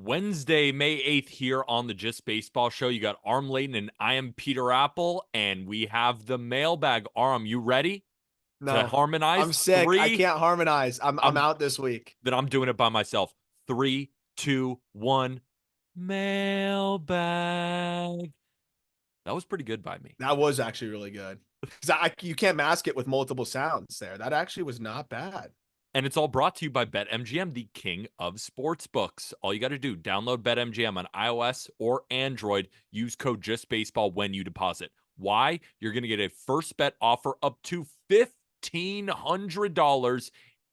Wednesday, May 8th here on the Just Baseball Show. You got Arm Layton and I am Peter Apple, and we have the mailbag. Arm, you ready to No, I'm harmonize? sick. I can't harmonize. I'm out this week. Then I'm doing it by myself. 3, 2, 1, mailbag. That was pretty good by me. That was actually really good. Because you can't mask it with multiple sounds there. That actually was not bad. And it's all brought to you by BetMGM, the king of sportsbooks. All you got to do, download BetMGM on iOS or Android. Use code JustBaseball when you deposit. Why? You're going to get a first bet offer up to $1,500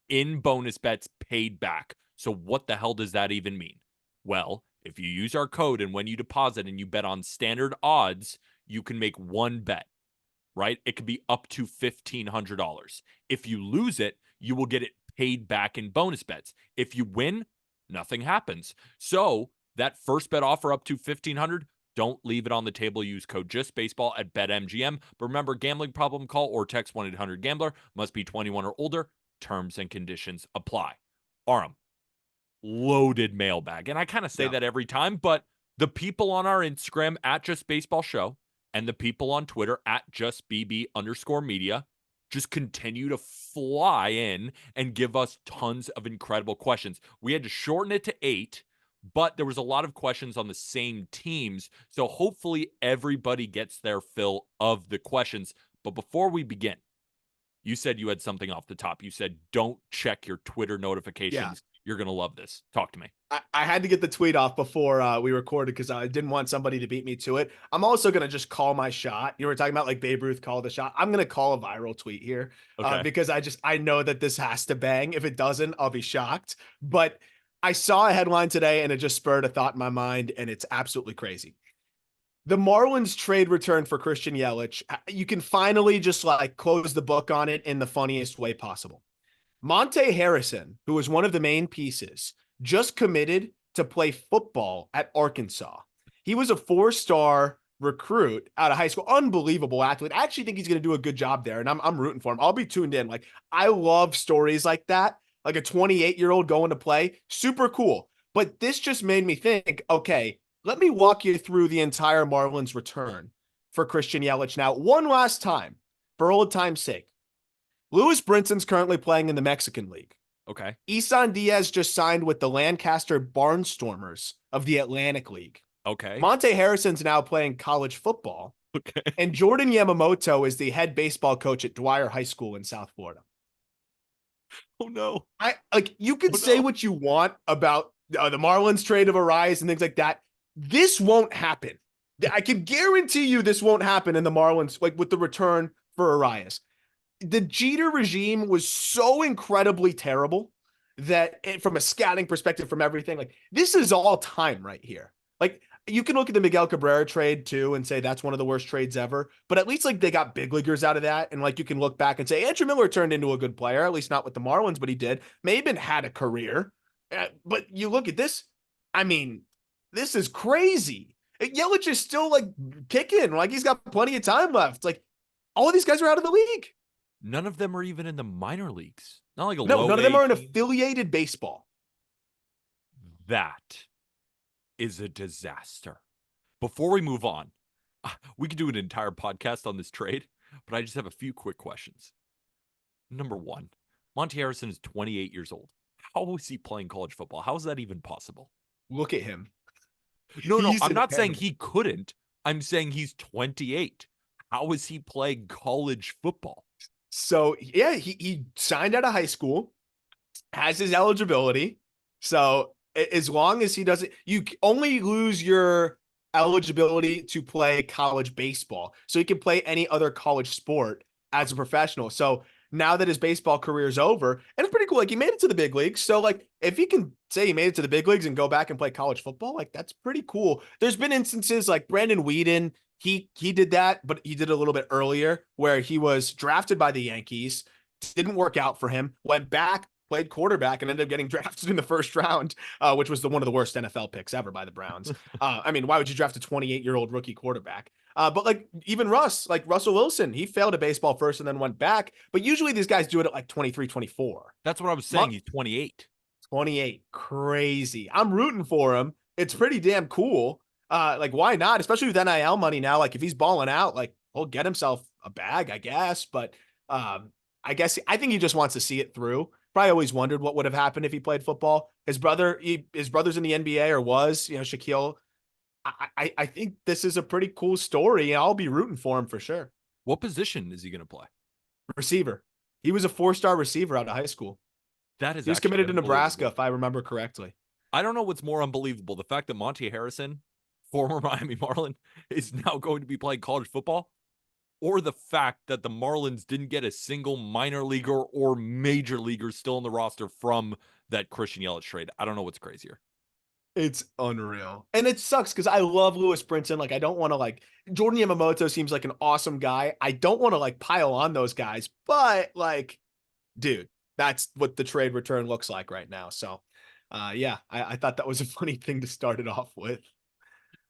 in bonus bets paid back. So what the hell does that even mean? Well, if you use our code and when you deposit and you bet on standard odds, you can make one bet, right? It could be up to $1,500. If you lose it, you will get it paid back in bonus bets. If you win, nothing happens. So that first bet offer up to $1,500, don't leave it on the table. Use code JustBaseball at BetMGM. But remember, gambling problem, call or text 1-800-GAMBLER. Must be 21 or older. Terms and conditions apply. Aram, loaded mailbag. And I kind of say that every time, but the people on our Instagram at Just Baseball Show and the people on Twitter at JustBB_media just continue to fly in and give us tons of incredible questions. We had to shorten it to 8, but there was a lot of questions on the same teams. So hopefully everybody gets their fill of the questions. But before we begin, you said you had something off the top. You said, don't check your Twitter notifications. Yeah. You're going to love this. Talk to me. I had to get the tweet off before we recorded because I didn't want somebody to beat me to it. I'm also going to just call my shot. You were talking about like Babe Ruth called the shot. I'm going to call a viral tweet here because I know that this has to bang. If it doesn't, I'll be shocked. But I saw a headline today and it just spurred a thought in my mind, and it's absolutely crazy. The Marlins trade return for Christian Yelich. You can finally just like close the book on it in the funniest way possible. Monte Harrison, who was one of the main pieces, just committed to play football at Arkansas. He was a 4-star recruit out of high school. Unbelievable athlete. I actually think he's going to do a good job there, and I'm rooting for him. I'll be tuned in. Like, I love stories like that. Like a 28-year-old going to play. Super cool. But this just made me think, okay, let me walk you through the entire Marlins return for Christian Yelich now one last time, for old time's sake. Lewis Brinson's currently playing in the Mexican League. Okay. Isan Diaz just signed with the Lancaster Barnstormers of the Atlantic League. Okay. Monte Harrison's now playing college football. Okay. And Jordan Yamamoto is the head baseball coach at Dwyer High School in South Florida. Oh, no. You can say what you want about the Marlins trade of Arias and things like that. This won't happen. I can guarantee you this won't happen in the Marlins, like with the return for Arias. The Jeter regime was so incredibly terrible that from a scouting perspective, from everything, like this is all time right here. Like you can look at the Miguel Cabrera trade too and say that's one of the worst trades ever, but at least like they got big leaguers out of that. And like you can look back and say Andrew Miller turned into a good player, at least not with the Marlins, but he did. Maben had a career. But you look at this, I mean, this is crazy. Yelich is still like kicking, like he's got plenty of time left. Like all of these guys are out of the league. None of them are even in the minor leagues. Not like none of them are in affiliated baseball. That is a disaster. Before we move on, we could do an entire podcast on this trade, but I just have a few quick questions. Number one, Monte Harrison is 28 years old. How is he playing college football? How is that even possible? Look at him. No, I'm not saying he couldn't. I'm saying he's 28. How is he playing college football? So, yeah, he signed out of high school, has his eligibility. So, as long as he doesn't, you only lose your eligibility to play college baseball. So, he can play any other college sport as a professional. So, now that his baseball career is over, and it's pretty cool. Like, he made it to the big leagues. So, like, if he can say he made it to the big leagues and go back and play college football, like, that's pretty cool. There's been instances like Brandon Whedon. He did that, but he did it a little bit earlier where he was drafted by the Yankees, didn't work out for him, went back, played quarterback, and ended up getting drafted in the first round, which was one of the worst NFL picks ever by the Browns. I mean, why would you draft a 28-year-old rookie quarterback? But like even Russell Wilson, he failed at baseball first and then went back. But usually these guys do it at like 23, 24. That's what I was saying. He's 28. 28. Crazy. I'm rooting for him it's pretty damn cool. Like why not? Especially with NIL money now. Like if he's balling out, like he'll get himself a bag, I guess. But I guess I think he just wants to see it through. Probably always wondered what would have happened if he played football. His brother's in the NBA or was, Shaquille. I think this is a pretty cool story. I'll be rooting for him for sure. What position is he going to play? Receiver. He was a 4-star receiver out of high school. That is He was actually committed to Nebraska, unbelievable. if I remember correctly. I don't know what's more unbelievable. The fact that Monte Harrison, former Miami Marlin, is now going to be playing college football, or the fact that the Marlins didn't get a single minor leaguer or major leaguer still in the roster from that Christian Yelich trade. I don't know what's crazier. It's unreal. And it sucks because I love Lewis Brinson. Like, I don't want to Jordan Yamamoto seems like an awesome guy. I don't want to pile on those guys, but dude, that's what the trade return looks like right now. So, yeah, I thought that was a funny thing to start it off with.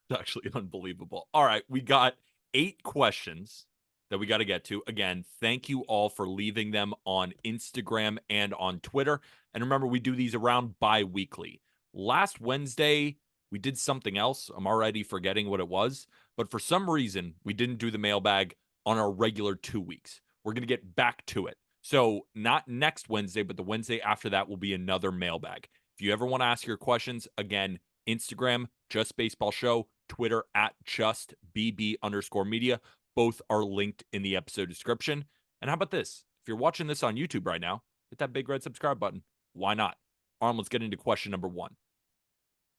It's actually unbelievable. All right, we got 8 questions that we got to get to. Again, thank you all for leaving them on Instagram and on Twitter. And remember, we do these around bi-weekly. Last Wednesday, we did something else. I'm already forgetting what it was. But for some reason, we didn't do the mailbag on our regular 2 weeks. We're going to get back to it. So not next Wednesday, but the Wednesday after that will be another mailbag. If you ever want to ask your questions, again, Instagram, Just Baseball Show, Twitter at JustBB_media. Both are linked in the episode description. And how about this? If you're watching this on YouTube right now, hit that big red subscribe button. Why not? Let's get into question number 1.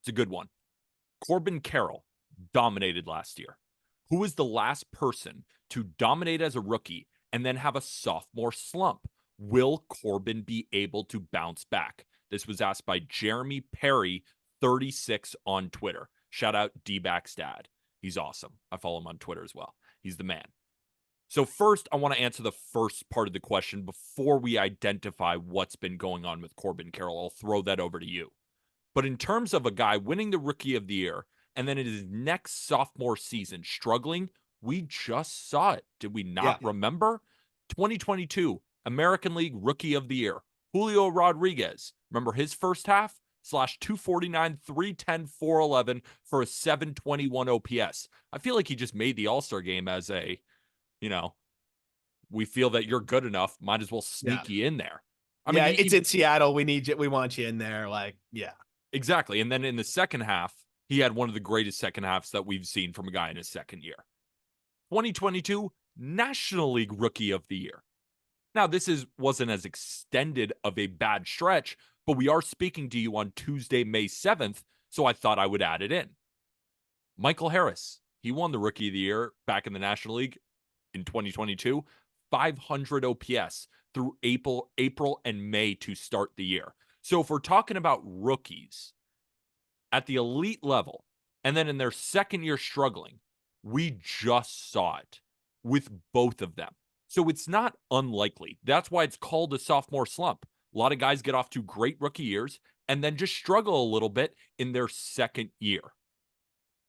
It's a good one. Corbin Carroll dominated last year. Who was the last person to dominate as a rookie and then have a sophomore slump? Will Corbin be able to bounce back? This was asked by Jeremy Perry, 36 on Twitter. Shout out D-Back's dad. He's awesome. I follow him on Twitter as well. He's the man. So first, I want to answer the first part of the question before we identify what's been going on with Corbin Carroll. I'll throw that over to you. But in terms of a guy winning the Rookie of the Year and then in his next sophomore season struggling, we just saw it. Did we not remember? 2022 American League Rookie of the Year, Julio Rodriguez. Remember his first half? /249, 310, 411 for a 721 OPS. I feel like he just made the All-Star game as a, we feel that you're good enough, might as well sneak you in there. I mean, it's in Seattle. We need you. We want you in there. Exactly. And then in the second half, he had one of the greatest second halves that we've seen from a guy in his second year. 2022 National League Rookie of the Year. Now, this wasn't as extended of a bad stretch, but we are speaking to you on Tuesday, May 7th, so I thought I would add it in. Michael Harris, he won the Rookie of the Year back in the National League in 2022, 500 OPS through April and May to start the year. So if we're talking about rookies at the elite level, and then in their second year struggling, we just saw it with both of them. So it's not unlikely. That's why it's called a sophomore slump. A lot of guys get off to great rookie years and then just struggle a little bit in their second year.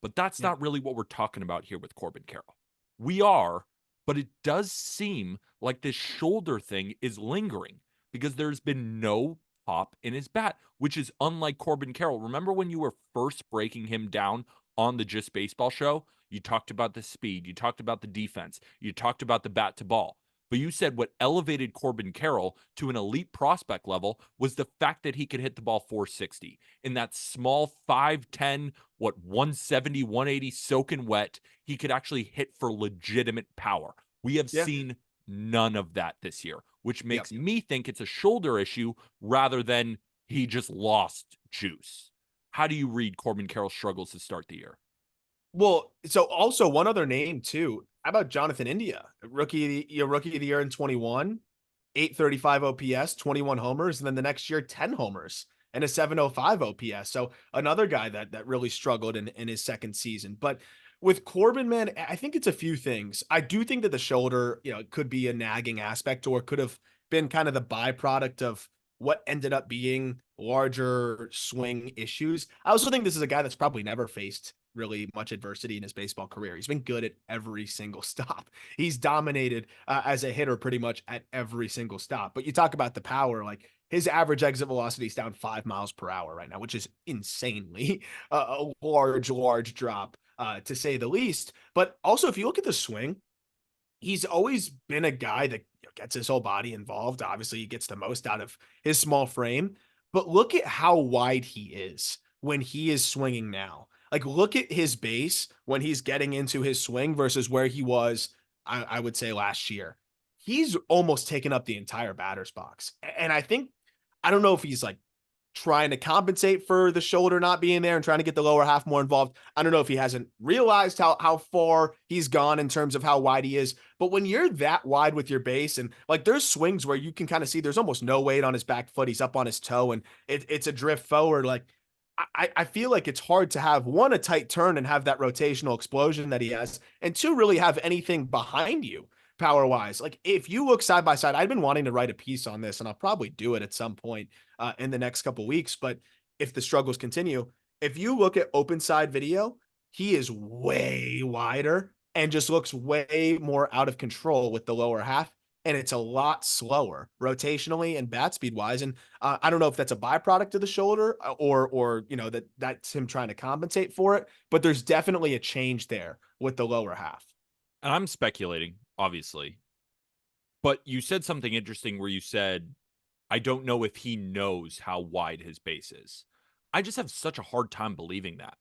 But that's not really what we're talking about here with Corbin Carroll. We are, but it does seem like this shoulder thing is lingering because there's been no pop in his bat, which is unlike Corbin Carroll. Remember when you were first breaking him down on the Just Baseball Show? You talked about the speed. You talked about the defense. You talked about the bat to ball. But you said what elevated Corbin Carroll to an elite prospect level was the fact that he could hit the ball 460 in that small 5'10", 170, 180 soaking wet. He could actually hit for legitimate power. We have seen none of that this year, which makes me think it's a shoulder issue rather than he just lost juice. How do you read Corbin Carroll's struggles to start the year? Well, so also one other name too. How about Jonathan India, rookie of the year in 21, 835 OPS, 21 homers, and then the next year 10 homers and a 705 OPS. So another guy that really struggled in his second season. But with Corbin, man, I think it's a few things. I do think that the shoulder, could be a nagging aspect or could have been kind of the byproduct of what ended up being larger swing issues. I also think this is a guy that's probably never faced really much adversity in his baseball career. He's been good at every single stop. He's dominated as a hitter pretty much at every single stop. But you talk about the power, his average exit velocity is down 5 miles per hour right now, which is insanely a large drop, to say the least. But also, if you look at the swing, he's always been a guy that gets his whole body involved. Obviously, he gets the most out of his small frame, but look at how wide he is when he is swinging now. Like, look at his base when he's getting into his swing versus where he was, I would say, last year. He's almost taken up the entire batter's box. And I think, I don't know if he's like trying to compensate for the shoulder not being there and trying to get the lower half more involved. I don't know if he hasn't realized how far he's gone in terms of how wide he is. But when you're that wide with your base, and like there's swings where you can kind of see there's almost no weight on his back foot, he's up on his toe, and it's a drift forward. Like I feel like it's hard to have, one, a tight turn and have that rotational explosion that he has, and two, really have anything behind you power wise. Like if you look side by side, I've been wanting to write a piece on this, and I'll probably do it at some point in the next couple weeks. But if the struggles continue, if you look at open side video, he is way wider and just looks way more out of control with the lower half. And it's a lot slower rotationally and bat speed wise. And I don't know if that's a byproduct of the shoulder or that's him trying to compensate for it. But there's definitely a change there with the lower half. And I'm speculating, obviously, but you said something interesting where you said, I don't know if he knows how wide his base is. I just have such a hard time believing that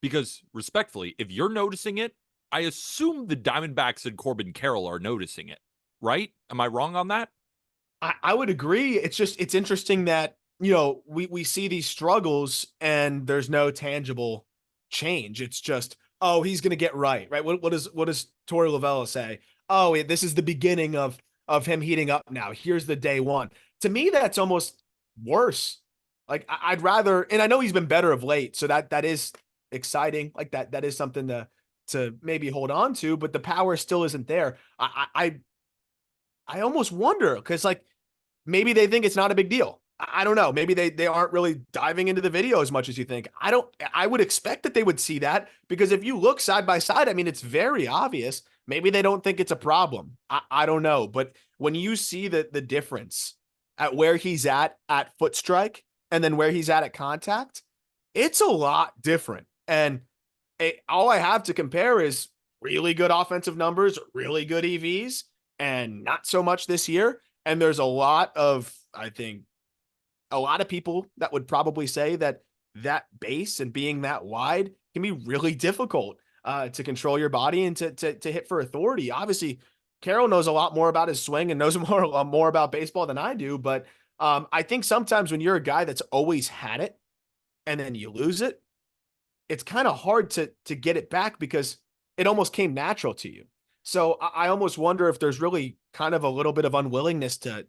because, respectfully, if you're noticing it, I assume the Diamondbacks and Corbin Carroll are noticing it, right? Am I wrong on that? I would agree. It's interesting that, we see these struggles and there's no tangible change. It's just, oh, he's going to get right. What does Torey Lovullo say? Oh, this is the beginning of him heating up now. Here's the day one. To me, that's almost worse. Like I'd rather, and I know he's been better of late, so that is exciting. Like that is something to maybe hold on to, but the power still isn't there. I almost wonder, because like maybe they think it's not a big deal. I don't know. Maybe they aren't really diving into the video as much as you think. I would expect that they would see that, because if you look side by side, I mean, it's very obvious. Maybe they don't think it's a problem. I don't know. But when you see the difference at where he's at foot strike and then where he's at contact, it's a lot different. And all I have to compare is really good offensive numbers, really good EVs, and not so much this year. And there's a lot of, I think, a lot of people that would probably say that base and being that wide can be really difficult to control your body and to hit for authority. Obviously, Carroll knows a lot more about his swing and knows more about baseball than I do. But I think sometimes when you're a guy that's always had it and then you lose it, it's kind of hard to get it back because it almost came natural to you. So I almost wonder if there's really kind of a little bit of unwillingness to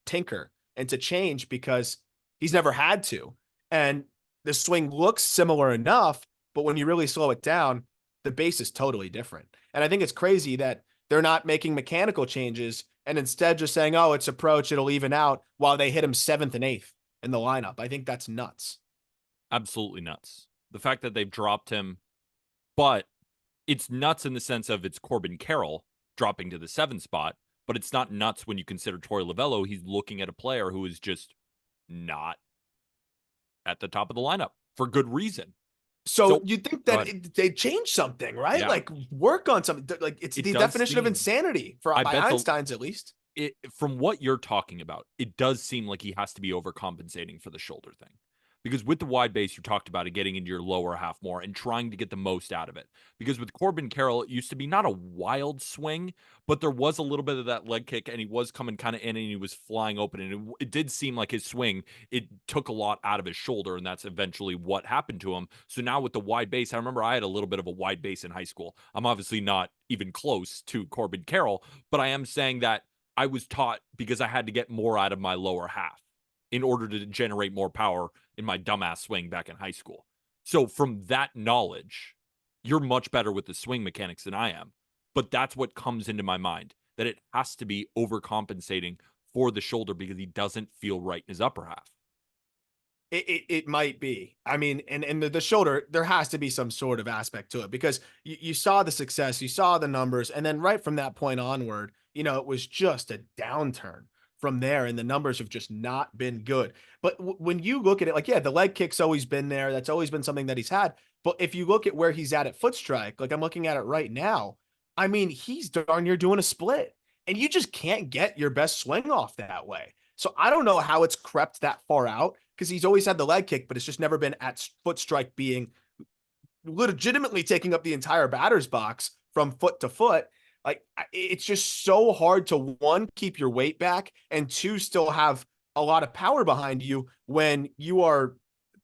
tinker and to change because he's never had to. And the swing looks similar enough, but when you really slow it down, the base is totally different. And I think it's crazy that they're not making mechanical changes and instead just saying, oh, it's approach, it'll even out, while they hit him 7th and 8th in the lineup. I think that's nuts. Absolutely nuts. The fact that they've dropped him, but it's nuts in the sense of it's Corbin Carroll dropping to the 7th spot, but it's not nuts when you consider Torey Lovullo. He's looking at a player who is just not at the top of the lineup for good reason. So you think that they changed something, right? Yeah. Like work on something. Like it's the definition of insanity by Einstein's, at least. From what you're talking about, it does seem like he has to be overcompensating for the shoulder thing. Because with the wide base, you talked about it getting into your lower half more and trying to get the most out of it. Because with Corbin Carroll, it used to be not a wild swing, but there was a little bit of that leg kick, and he was coming kind of in, and he was flying open. And it did seem like his swing, it took a lot out of his shoulder, and that's eventually what happened to him. So now with the wide base, I remember I had a little bit of a wide base in high school. I'm obviously not even close to Corbin Carroll, but I am saying that I was taught because I had to get more out of my lower half in order to generate more power in my dumbass swing back in high school. So from that knowledge, you're much better with the swing mechanics than I am. But that's what comes into my mind, that it has to be overcompensating for the shoulder because he doesn't feel right in his upper half. It might be. I mean, and the shoulder, there has to be some sort of aspect to it, because you saw the success, you saw the numbers, and then right from that point onward, it was just a downturn from there, and the numbers have just not been good. But when you look at it, like, yeah, the leg kick's always been there. That's always been something that he's had. But if you look at where he's at foot strike, like I'm looking at it right now, I mean, he's darn near doing a split, and you just can't get your best swing off that way. So I don't know how it's crept that far out because he's always had the leg kick, but it's just never been at foot strike being legitimately taking up the entire batter's box from foot to foot. Like it's just so hard to one, keep your weight back, and two, still have a lot of power behind you when you are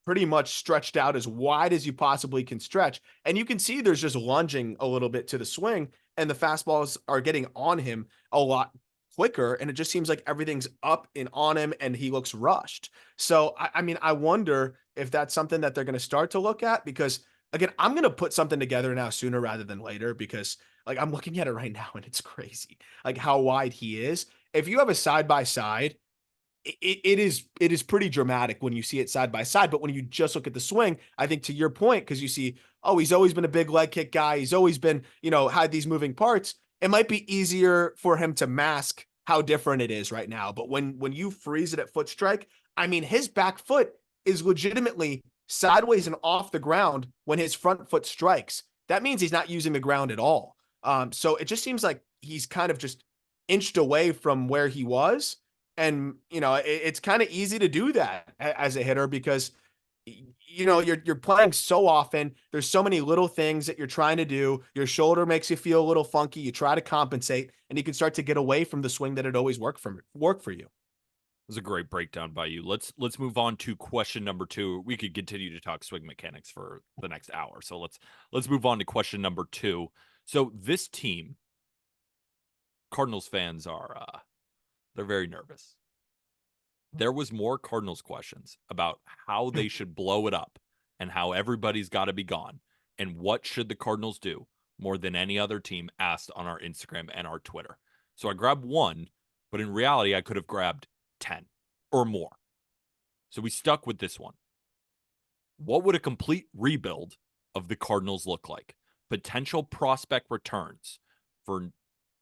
pretty much stretched out as wide as you possibly can stretch. And you can see there's just lunging a little bit to the swing, and the fastballs are getting on him a lot quicker. And it just seems like everything's up and on him, and he looks rushed. So, I mean, I wonder if that's something that they're going to start to look at because, again, I'm going to put something together now sooner rather than later because, like, I'm looking at it right now and it's crazy, like how wide he is. If you have a side by side, it is pretty dramatic when you see it side by side. But when you just look at the swing, I think to your point, because you see, oh, he's always been a big leg kick guy. He's always been, had these moving parts. It might be easier for him to mask how different it is right now. But when you freeze it at foot strike, I mean, his back foot is legitimately sideways and off the ground when his front foot strikes. That means he's not using the ground at all. So it just seems like he's kind of just inched away from where he was. And, it's kind of easy to do that as a hitter because, you're playing so often. There's so many little things that you're trying to do. Your shoulder makes you feel a little funky. You try to compensate and you can start to get away from the swing that had always work for you. It was a great breakdown by you. Let's move on to question number 2. We could continue to talk swing mechanics for the next hour. So let's move on to question number 2. So this team, Cardinals fans are they're very nervous. There was more Cardinals questions about how they should blow it up and how everybody's got to be gone and what should the Cardinals do more than any other team asked on our Instagram and our Twitter. So I grabbed one, but in reality, I could have grabbed 10 or more. So we stuck with this one. What would a complete rebuild of the Cardinals look like? Potential prospect returns for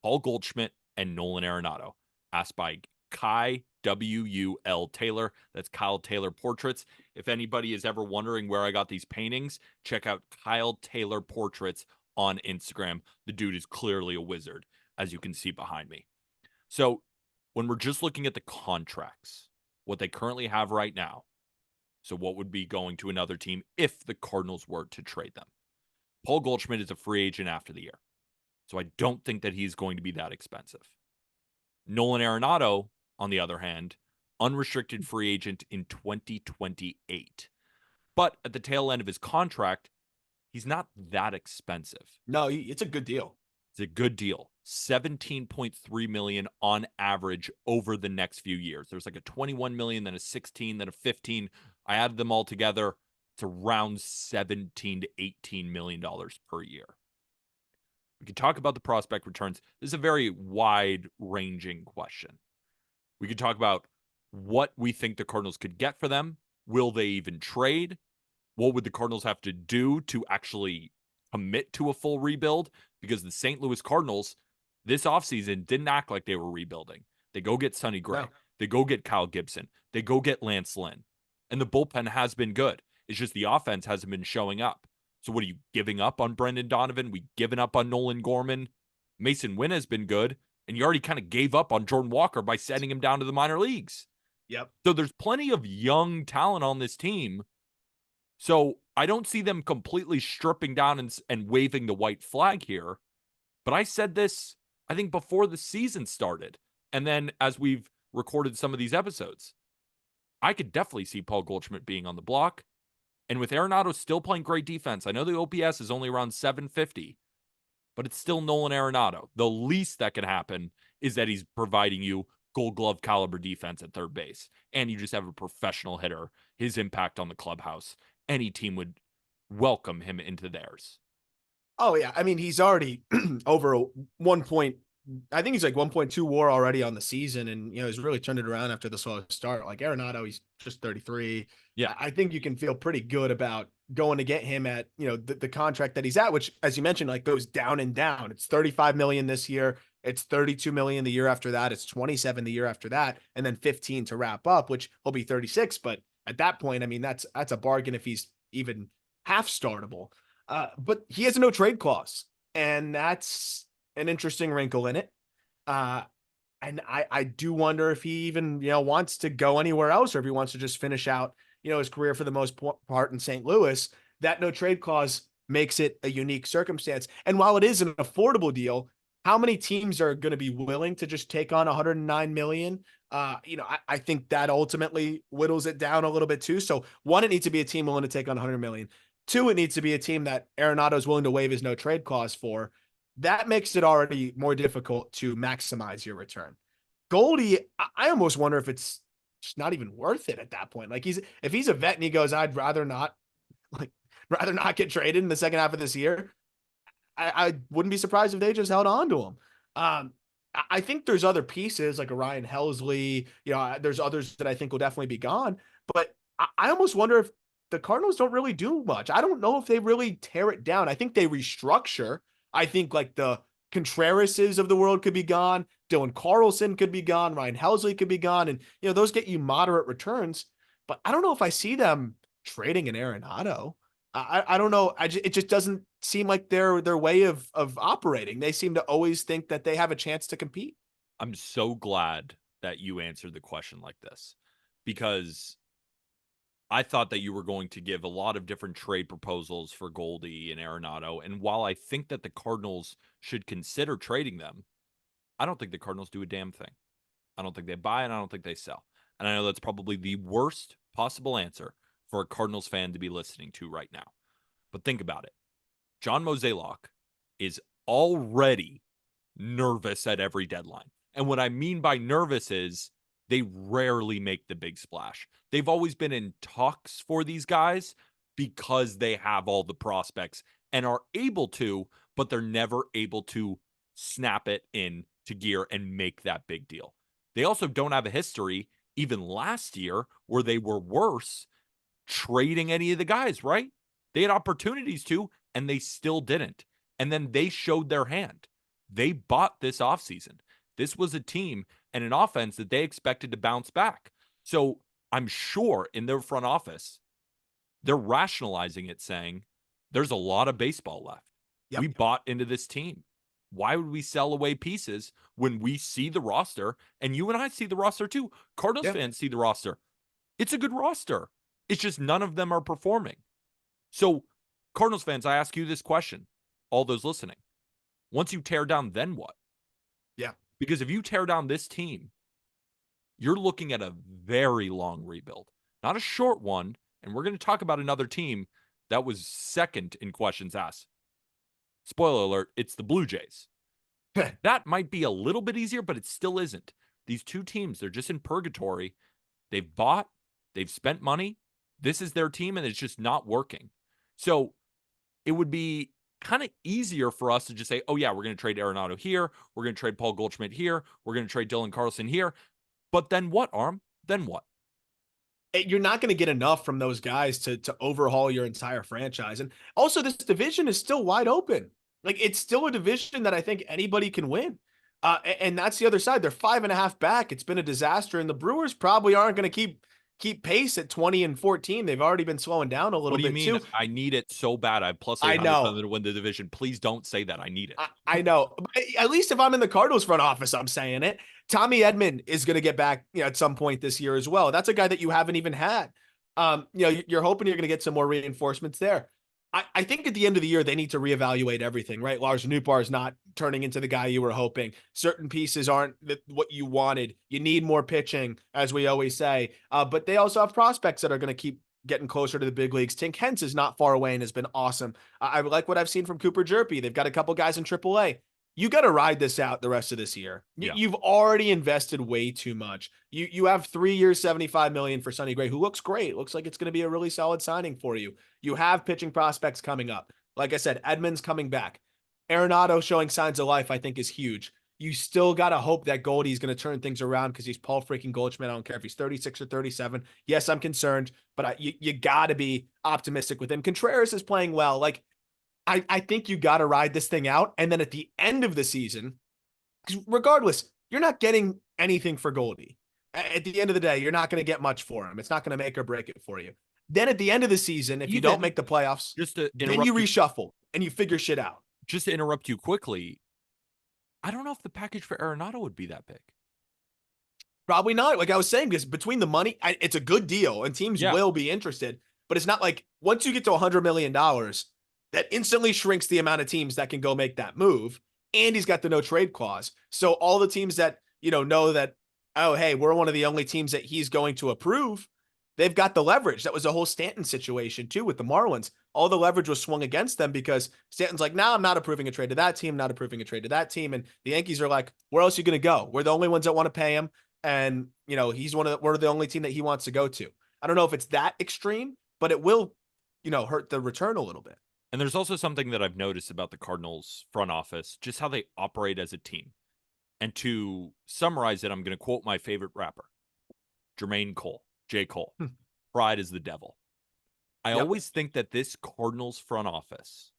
Paul Goldschmidt and Nolan Arenado, asked by Kai W.U.L. Taylor. That's Kyle Taylor Portraits. If anybody is ever wondering where I got these paintings, check out Kyle Taylor Portraits on Instagram. The dude is clearly a wizard, as you can see behind me. So when we're just looking at the contracts, what they currently have right now, so what would be going to another team if the Cardinals were to trade them? Paul Goldschmidt is a free agent after the year, so I don't think that he's going to be that expensive. Nolan Arenado, on the other hand, unrestricted free agent in 2028. But at the tail end of his contract, he's not that expensive. No, it's a good deal. It's a good deal. $17.3 million on average over the next few years. There's like a $21 million, then a 16, then a 15. I added them all together. It's around $17 to $18 million per year. We could talk about the prospect returns. This is a very wide-ranging question. We could talk about what we think the Cardinals could get for them. Will they even trade? What would the Cardinals have to do to actually commit to a full rebuild? Because the St. Louis Cardinals this offseason didn't act like they were rebuilding. They go get Sonny Gray. No. They go get Kyle Gibson. They go get Lance Lynn. And the bullpen has been good. It's just the offense hasn't been showing up. So what are you giving up on Brendan Donovan? We giving up on Nolan Gorman? Mason Wynn has been good. And you already kind of gave up on Jordan Walker by sending him down to the minor leagues. Yep. So there's plenty of young talent on this team. So I don't see them completely stripping down and waving the white flag here. But I said this, I think, before the season started. And then as we've recorded some of these episodes, I could definitely see Paul Goldschmidt being on the block. And with Arenado still playing great defense, I know the OPS is only around 750, but it's still Nolan Arenado. The least that can happen is that he's providing you Gold Glove caliber defense at third base. And you just have a professional hitter. His impact on the clubhouse, any team would welcome him into theirs. Oh, yeah. I mean, he's already over 1 point. I think he's like 1.2 WAR already on the season. And, he's really turned it around after the slow start. Like Arenado, he's just 33. Yeah. I think you can feel pretty good about going to get him at, the contract that he's at, which, as you mentioned, like goes down and down. It's 35 million this year. It's 32 million the year after that. It's 27 the year after that, and then 15 to wrap up, which will be 36. But at that point, I mean, that's a bargain if he's even half startable. But he has a no trade clause, and that's an interesting wrinkle in it. Uh, and I do wonder if he even, wants to go anywhere else, or if he wants to just finish out, his career for the most part in St. Louis. That no trade clause makes it a unique circumstance. And while it is an affordable deal, how many teams are going to be willing to just take on 109 million? I think that ultimately whittles it down a little bit too. So one, it needs to be a team willing to take on 100 million. Two, it needs to be a team that Arenado is willing to waive his no trade clause for. That makes it already more difficult to maximize your return. Goldie, I almost wonder if it's just not even worth it at that point. Like if he's a vet and he goes, I'd rather not get traded in the second half of this year. I wouldn't be surprised if they just held on to him. I think there's other pieces like a Ryan Helsley. There's others that I think will definitely be gone. But I almost wonder if the Cardinals don't really do much. I don't know if they really tear it down. I think they restructure. I think like the Contrerases of the world could be gone. Dylan Carlson could be gone. Ryan Helsley could be gone. And, those get you moderate returns. But I don't know if I see them trading an Arenado. I don't know. It just doesn't seem like their way of operating. They seem to always think that they have a chance to compete. I'm so glad that you answered the question like this, because I thought that you were going to give a lot of different trade proposals for Goldie and Arenado. And while I think that the Cardinals should consider trading them, I don't think the Cardinals do a damn thing. I don't think they buy and I don't think they sell. And I know that's probably the worst possible answer for a Cardinals fan to be listening to right now. But think about it. John Mozeliak is already nervous at every deadline. And what I mean by nervous is they rarely make the big splash. They've always been in talks for these guys because they have all the prospects and are able to, but they're never able to snap it in to gear and make that big deal. They also don't have a history, even last year, where they were worse trading any of the guys, right? They had opportunities to, and they still didn't. And then they showed their hand. They bought this offseason. This was a team and an offense that they expected to bounce back. So I'm sure in their front office, they're rationalizing it, saying, there's a lot of baseball left. Yep. We bought into this team. Why would we sell away pieces when we see the roster? And you and I see the roster too. Cardinals fans see the roster. It's a good roster. It's just none of them are performing. So, Cardinals fans, I ask you this question, all those listening. Once you tear down, then what? Yeah. Because if you tear down this team, you're looking at a very long rebuild, not a short one. And we're going to talk about another team that was second in questions asked. Spoiler alert, it's the Blue Jays. That might be a little bit easier, but it still isn't. These two teams, they're just in purgatory. They've bought, they've spent money. This is their team, and it's just not working. So it would be kind of easier for us to just say, oh, yeah, we're going to trade Arenado here. We're going to trade Paul Goldschmidt here. We're going to trade Dylan Carlson here. But then what, Arm? Then what? You're not going to get enough from those guys to overhaul your entire franchise. And also, this division is still wide open. Like, it's still a division that I think anybody can win. And that's the other side. They're 5.5 back. It's been a disaster. And the Brewers probably aren't going to keep pace at 20-14. They've already been slowing down a little bit. What do you mean? Too. I need it so bad. I plus 800 for them to win the division. Please don't say that. I need it. I know. At least if I'm in the Cardinals front office, I'm saying it. Tommy Edman is going to get back, at some point this year as well. That's a guy that you haven't even had. You're hoping you're going to get some more reinforcements there. I think at the end of the year, they need to reevaluate everything, right? Lars Nootbaar is not turning into the guy you were hoping. Certain pieces aren't what you wanted. You need more pitching, as we always say. But they also have prospects that are going to keep getting closer to the big leagues. Tink Hence is not far away and has been awesome. I like what I've seen from Cooper Jerpy. They've got a couple guys in AAA. You got to ride this out the rest of this year. You've already invested way too much. You have 3 years, $75 million for Sonny Gray, who looks great. Looks like it's going to be a really solid signing for you. You have pitching prospects coming up. Like I said, Edman's coming back. Arenado showing signs of life, I think, is huge. You still got to hope that Goldie's going to turn things around because he's Paul freaking Goldschmidt. I don't care if he's 36 or 37. Yes, I'm concerned, but you got to be optimistic with him. Contreras is playing well. Like, I think you got to ride this thing out. And then at the end of the season, because regardless, you're not getting anything for Goldie. At the end of the day, you're not going to get much for him. It's not going to make or break it for you. Then at the end of the season, if you don't Even make the playoffs, just to then you interrupt you, reshuffle and you figure shit out. just to interrupt you quickly, I don't know if the package for Arenado would be that big. Probably not. Like I was saying, because between the money, it's a good deal and teams Yeah. will be interested. But it's not like once you get to $100 million, that instantly shrinks the amount of teams that can go make that move. And he's got the no trade clause. So all the teams that, know that, oh, hey, we're one of the only teams that he's going to approve, they've got the leverage. That was the whole Stanton situation too with the Marlins. All the leverage was swung against them because Stanton's like, nah, I'm not approving a trade to that team, not approving a trade to that team. And the Yankees are like, where else are you going to go? We're the only ones that want to pay him. And, we're the only team that he wants to go to. I don't know if it's that extreme, but it will, hurt the return a little bit. And there's also something that I've noticed about the Cardinals front office, just how they operate as a team. And to summarize it, I'm going to quote my favorite rapper, Jermaine Cole, J. Cole. Pride is the devil. I always think that this Cardinals front office,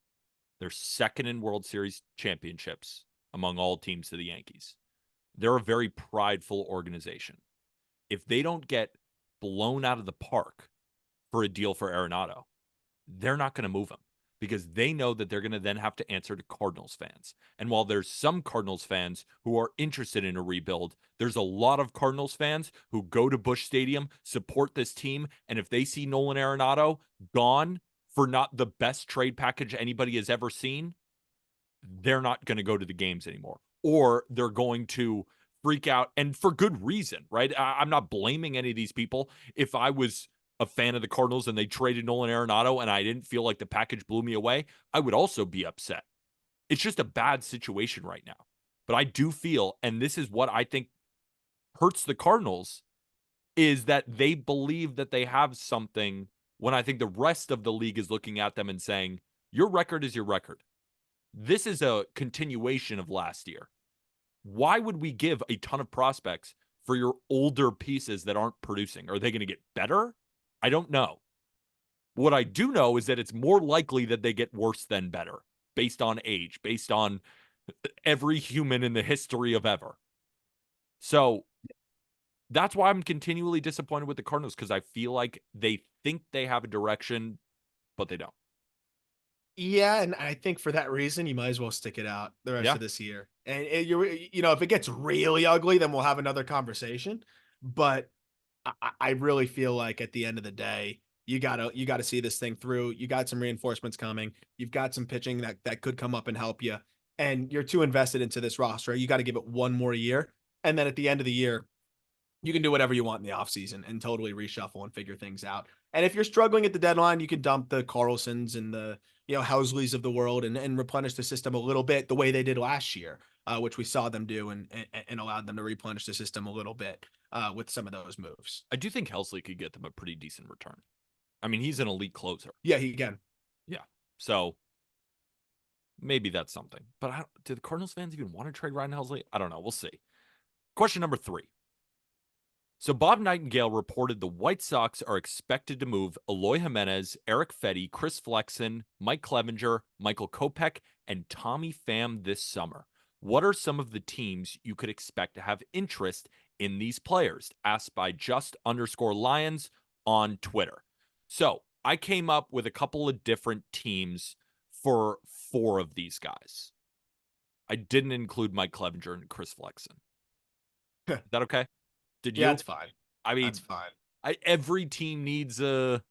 they're second in World Series championships among all teams to the Yankees. They're a very prideful organization. If they don't get blown out of the park for a deal for Arenado, they're not going to move him because they know that they're going to then have to answer to Cardinals fans. And while there's some Cardinals fans who are interested in a rebuild, there's a lot of Cardinals fans who go to Busch Stadium, support this team, and if they see Nolan Arenado gone for not the best trade package anybody has ever seen, they're not going to go to the games anymore. Or they're going to freak out, and for good reason, right? I'm not blaming any of these people. If I was a fan of the Cardinals and they traded Nolan Arenado and I didn't feel like the package blew me away, I would also be upset. It's just a bad situation right now. But I do feel, and this is what I think hurts the Cardinals, is that they believe that they have something when I think the rest of the league is looking at them and saying, your record is your record. This is a continuation of last year. Why would we give a ton of prospects for your older pieces that aren't producing? Are they going to get better? I don't know. What I do know is that it's more likely that they get worse than better based on age, based on every human in the history of ever. So that's why I'm continually disappointed with the Cardinals, because I feel like they think they have a direction, but they don't. Yeah, and I think for that reason, you might as well stick it out the rest of this year. And if it gets really ugly, then we'll have another conversation. But I really feel like at the end of the day, you gotta see this thing through. You got some reinforcements coming. You've got some pitching that could come up and help you. And you're too invested into this roster. You got to give it one more year. And then at the end of the year, you can do whatever you want in the offseason and totally reshuffle and figure things out. And if you're struggling at the deadline, you can dump the Carlsons and the Housleys of the world and replenish the system a little bit the way they did last year, which we saw them do and allowed them to replenish the system a little bit with some of those moves. I do think Helsley could get them a pretty decent return. I mean, he's an elite closer. Yeah, he can. Yeah. So maybe that's something. But do the Cardinals fans even want to trade Ryan Helsley? I don't know. We'll see. Question number 3. So Bob Nightingale reported the White Sox are expected to move Eloy Jimenez, Eric Fetty, Chris Flexen, Mike Clevenger, Michael Kopech, and Tommy Pham this summer. What are some of the teams you could expect to have interest in these players? Asked by just_Lions on Twitter. So I came up with a couple of different teams for 4 of these guys. I didn't include Mike Clevenger and Chris Flexen. Is that okay? Did you? Yeah, it's fine. I mean, that's fine. Every team needs a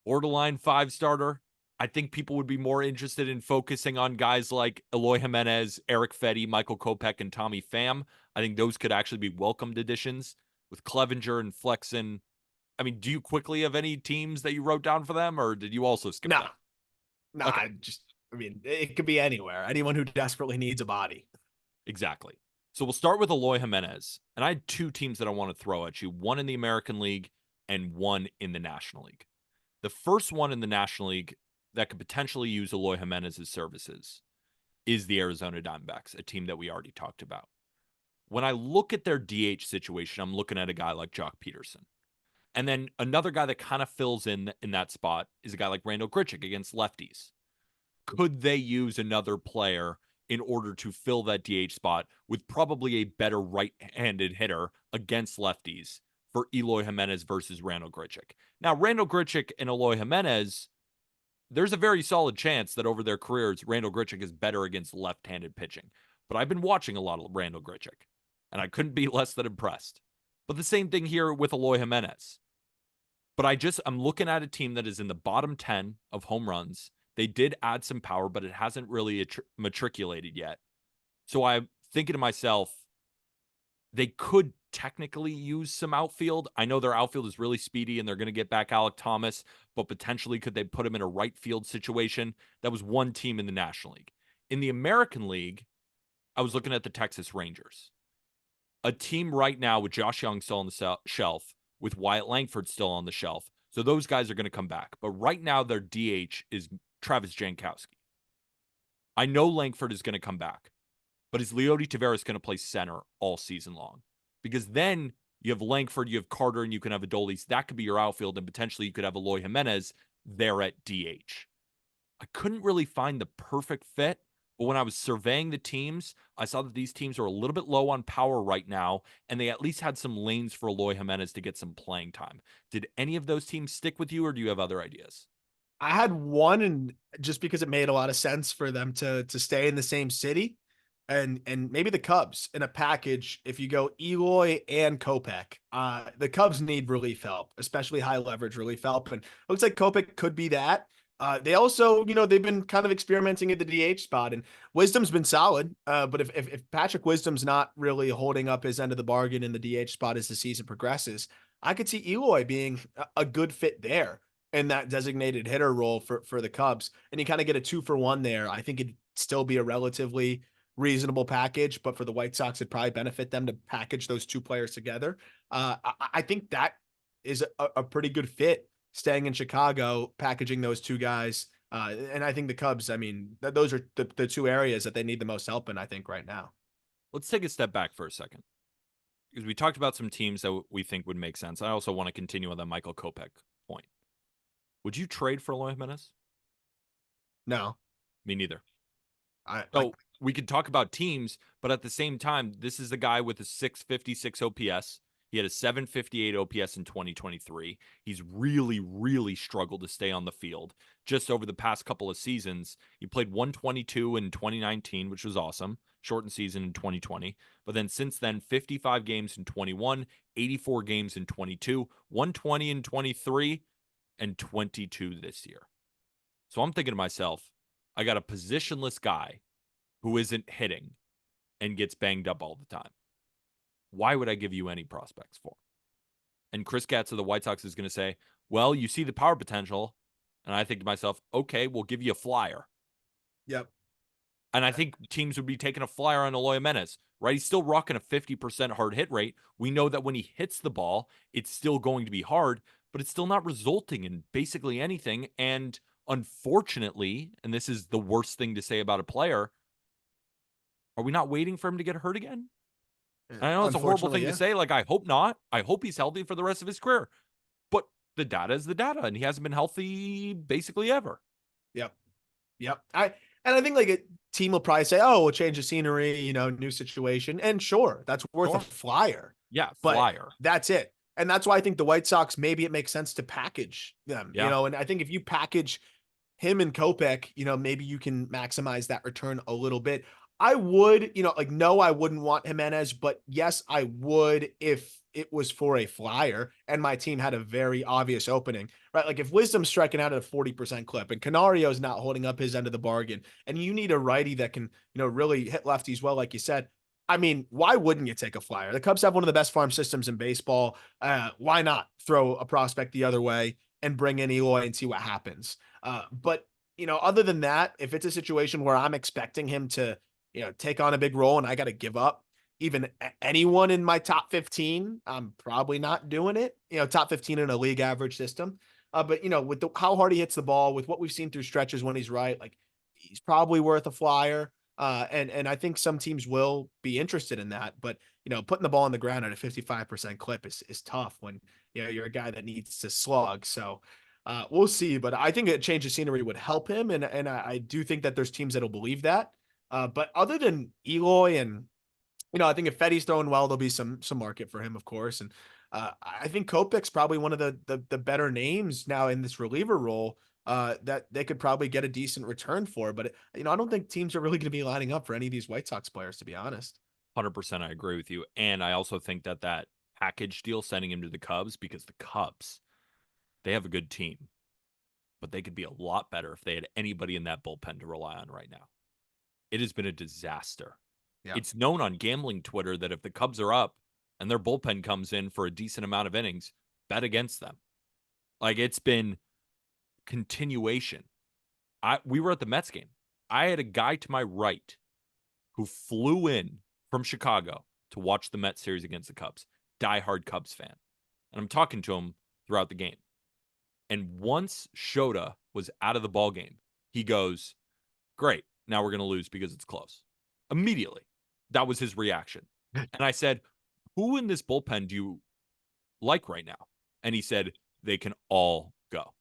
borderline 5 starter. I think people would be more interested in focusing on guys like Eloy Jimenez, Eric Fetty, Michael Kopech, and Tommy Pham. I think those could actually be welcomed additions with Clevenger and Flexen. I mean, do you quickly have any teams that you wrote down for them, or did you also skip that? No, okay. It could be anywhere. Anyone who desperately needs a body. Exactly. So we'll start with Eloy Jimenez. And I had 2 teams that I want to throw at you, one in the American League and one in the National League. The first one in the National League that could potentially use Eloy Jimenez's services is the Arizona Diamondbacks, a team that we already talked about. When I look at their DH situation, I'm looking at a guy like Jock Peterson. And then another guy that kind of fills in that spot is a guy like Randall Grichuk against lefties. Could they use another player in order to fill that DH spot with probably a better right-handed hitter against lefties for Eloy Jimenez versus Randal Grichuk. Now, Randal Grichuk and Eloy Jimenez, there's a very solid chance that over their careers, Randal Grichuk is better against left-handed pitching. But I've been watching a lot of Randal Grichuk, and I couldn't be less than impressed. But the same thing here with Eloy Jimenez. But I'm looking at a team that is in the bottom 10 of home runs. They did add some power, but it hasn't really matriculated yet. So I'm thinking to myself, they could technically use some outfield. I know their outfield is really speedy and they're going to get back Alek Thomas, but potentially could they put him in a right field situation? That was one team in the National League. In the American League, I was looking at the Texas Rangers. A team right now with Josh Young still on the shelf, with Wyatt Langford still on the shelf. So those guys are going to come back. But right now, their DH is Travis Jankowski. I know Langford is going to come back, but is Leody Taveras going to play center all season long? Because then you have Langford, you have Carter, and you can have Adolis. That could be your outfield, and potentially you could have Eloy Jimenez there at DH. I couldn't really find the perfect fit, but when I was surveying the teams, I saw that these teams are a little bit low on power right now, and they at least had some lanes for Eloy Jimenez to get some playing time. Did any of those teams stick with you, or do you have other ideas? I had one, and just because it made a lot of sense for them to stay in the same city, and maybe the Cubs in a package. If you go Eloy and Kopech, the Cubs need relief help, especially high leverage relief help, and looks like Kopech could be that. They also, they've been kind of experimenting at the DH spot, and Wisdom's been solid. But if Patrick Wisdom's not really holding up his end of the bargain in the DH spot as the season progresses, I could see Eloy being a good fit there in that designated hitter role for the Cubs. And you kind of get a 2-for-1 there. I think it'd still be a relatively reasonable package, but for the White Sox, it'd probably benefit them to package those two players together. I think that is a pretty good fit, staying in Chicago, packaging those two guys. And I think the Cubs, I mean, those are the two areas that they need the most help in, I think, right now. Let's take a step back for a second, because we talked about some teams that we think would make sense. I also want to continue on that Michael Kopech point. Would you trade for Eloy Jimenez? No. Me neither. So we could talk about teams, but at the same time, this is the guy with a 656 OPS. He had a 758 OPS in 2023. He's really, really struggled to stay on the field. Just over the past couple of seasons, he played 122 in 2019, which was awesome. Shortened season in 2020. But then since then, 55 games in 21, 84 games in 22, 120 in 23, and 22 this year. So I'm thinking to myself, I got a positionless guy who isn't hitting and gets banged up all the time. Why would I give you any prospects for? And Chris Gatz of the White Sox is going to say, well, you see the power potential. And I think to myself, okay, we'll give you a flyer. Yep. And I think teams would be taking a flyer on Eloy Jimenez, right? He's still rocking a 50% hard hit rate. We know that when he hits the ball, it's still going to be hard, but it's still not resulting in basically anything. And unfortunately, and this is the worst thing to say about a player, are we not waiting for him to get hurt again? I know it's a horrible thing to say. Like, I hope not. I hope he's healthy for the rest of his career. But the data is the data, and he hasn't been healthy basically ever. Yep. I think like a team will probably say, "Oh, we'll change the scenery, new situation," and sure, that's worth a flyer. Yeah, flyer. That's it, and that's why I think the White Sox, maybe it makes sense to package them. Yeah. And I think if you package him and Kopech, maybe you can maximize that return a little bit. I would, no, I wouldn't want Jimenez, but yes, I would if it was for a flyer and my team had a very obvious opening, right? Like if Wisdom's striking out at a 40% clip and Canario's not holding up his end of the bargain, and you need a righty that can, really hit lefties well, like you said, I mean, why wouldn't you take a flyer? The Cubs have one of the best farm systems in baseball. Why not throw a prospect the other way and bring in Eloy and see what happens? But other than that, if it's a situation where I'm expecting him to, take on a big role and I got to give up even anyone in my top 15, I'm probably not doing it, top 15 in a league average system. But with how hard he hits the ball, with what we've seen through stretches when he's right, like he's probably worth a flyer. And I think some teams will be interested in that, but putting the ball on the ground at a 55% clip is tough when you're a guy that needs to slug. So we'll see, but I think a change of scenery would help him. And I do think that there's teams that'll believe that. But other than Eloy and, I think if Fetty's throwing well, there'll be some market for him, of course. And I think Kopech's probably one of the better names now in this reliever role that they could probably get a decent return for. But I don't think teams are really going to be lining up for any of these White Sox players, to be honest. 100% I agree with you. And I also think that package deal sending him to the Cubs, because the Cubs, they have a good team, but they could be a lot better if they had anybody in that bullpen to rely on right now. It has been a disaster. Yeah. It's known on gambling Twitter that if the Cubs are up and their bullpen comes in for a decent amount of innings, bet against them. Like, it's been continuation. We were at the Mets game. I had a guy to my right who flew in from Chicago to watch the Mets series against the Cubs. Diehard Cubs fan. And I'm talking to him throughout the game. And once Shota was out of the ball game, he goes, "Great, now we're going to lose because it's close." Immediately. That was his reaction. And I said, "Who in this bullpen do you like right now?" And he said, "They can all go."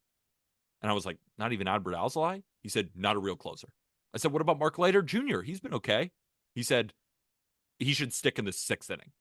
And I was like, "Not even Albert Alzolay?" He said, "Not a real closer." I said, "What about Mark Leiter Jr.? He's been okay." He said, "He should stick in the 6th inning."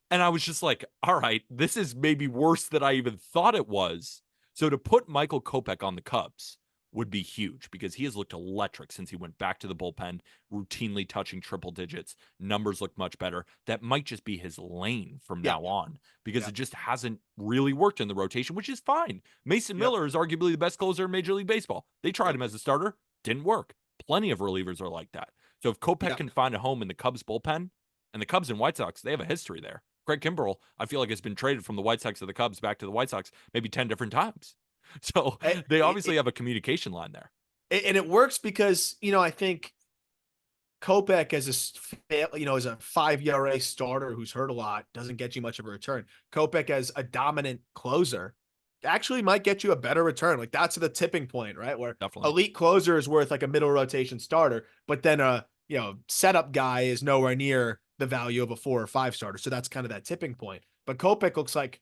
And I was just like, all right, this is maybe worse than I even thought it was. So to put Michael Kopech on the Cubs would be huge, because he has looked electric since he went back to the bullpen, routinely touching triple digits. Numbers look much better. That might just be his lane from Yeah. now on, because Yeah. it just hasn't really worked in the rotation, which is fine. Mason Yep. Miller is arguably the best closer in Major League Baseball. They tried him as a starter, didn't work. Plenty of relievers are like that. So if Kopech Yeah. can find a home in the Cubs bullpen, and the Cubs and White Sox, they have a history there. Craig Kimbrell, I feel like, has been traded from the White Sox to the Cubs back to the White Sox maybe 10 different times. So they obviously have a communication line there. And it works because, I think Kopech as as a 5 ERA starter who's hurt a lot, doesn't get you much of a return. Kopech as a dominant closer actually might get you a better return. Like, that's the tipping point, right? Where Definitely. elite closer is worth like a middle rotation starter, but then a, setup guy is nowhere near the value of a 4 or 5 starter. So that's kind of that tipping point. But Kopech looks like,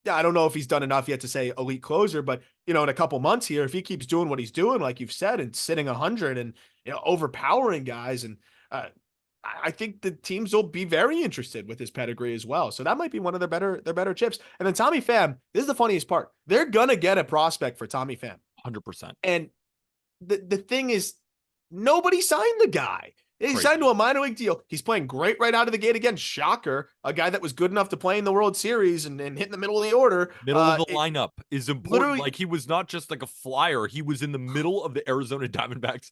yeah, I don't know if he's done enough yet to say elite closer, but in a couple months here, if he keeps doing what he's doing, like you've said, and sitting 100 and overpowering guys, and I think the teams will be very interested with his pedigree as well. So that might be one of their better chips. And then Tommy Pham, this is the funniest part. They're gonna get a prospect for Tommy Pham, 100%. and the thing is, nobody signed the guy. He Crazy. signed to a minor league deal. He's playing great right out of the gate again. Shocker. A guy that was good enough to play in the World Series and hit in the middle of the order. Middle of the lineup is important. Like, he was not just like a flyer. He was in the middle of the Arizona Diamondbacks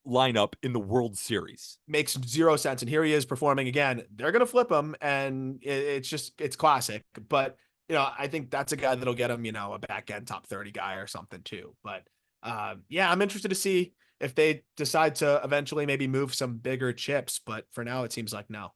lineup in the World Series. Makes zero sense. And here he is performing again. They're going to flip him, and it's classic. But, I think that's a guy that'll get him, a back end top 30 guy or something too. But yeah, I'm interested to see if they decide to eventually maybe move some bigger chips. But for now, it seems like no.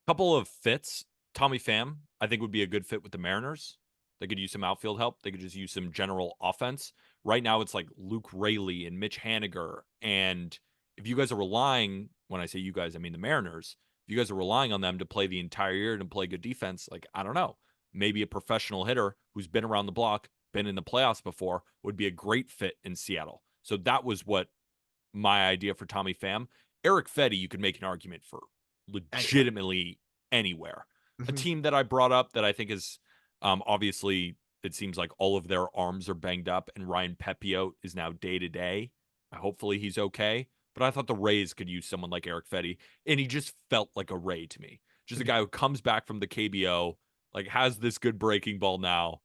Couple of fits. Tommy Pham, I think, would be a good fit with the Mariners. They could use some outfield help. They could just use some general offense. Right now, it's like Luke Raley and Mitch Haniger. And if you guys are relying, when I say you guys, I mean the Mariners, if you guys are relying on them to play the entire year and play good defense, like, I don't know, maybe a professional hitter who's been around the block, been in the playoffs before, would be a great fit in Seattle. So that was what my idea for Tommy Pham. Eric Fetty, you could make an argument for legitimately anywhere. A team that I brought up that I think is obviously, it seems like all of their arms are banged up, and Ryan Pepio is now day-to-day. Hopefully he's okay. But I thought the Rays could use someone like Eric Fetty, and he just felt like a Ray to me. Just a guy who comes back from the KBO, like, has this good breaking ball now.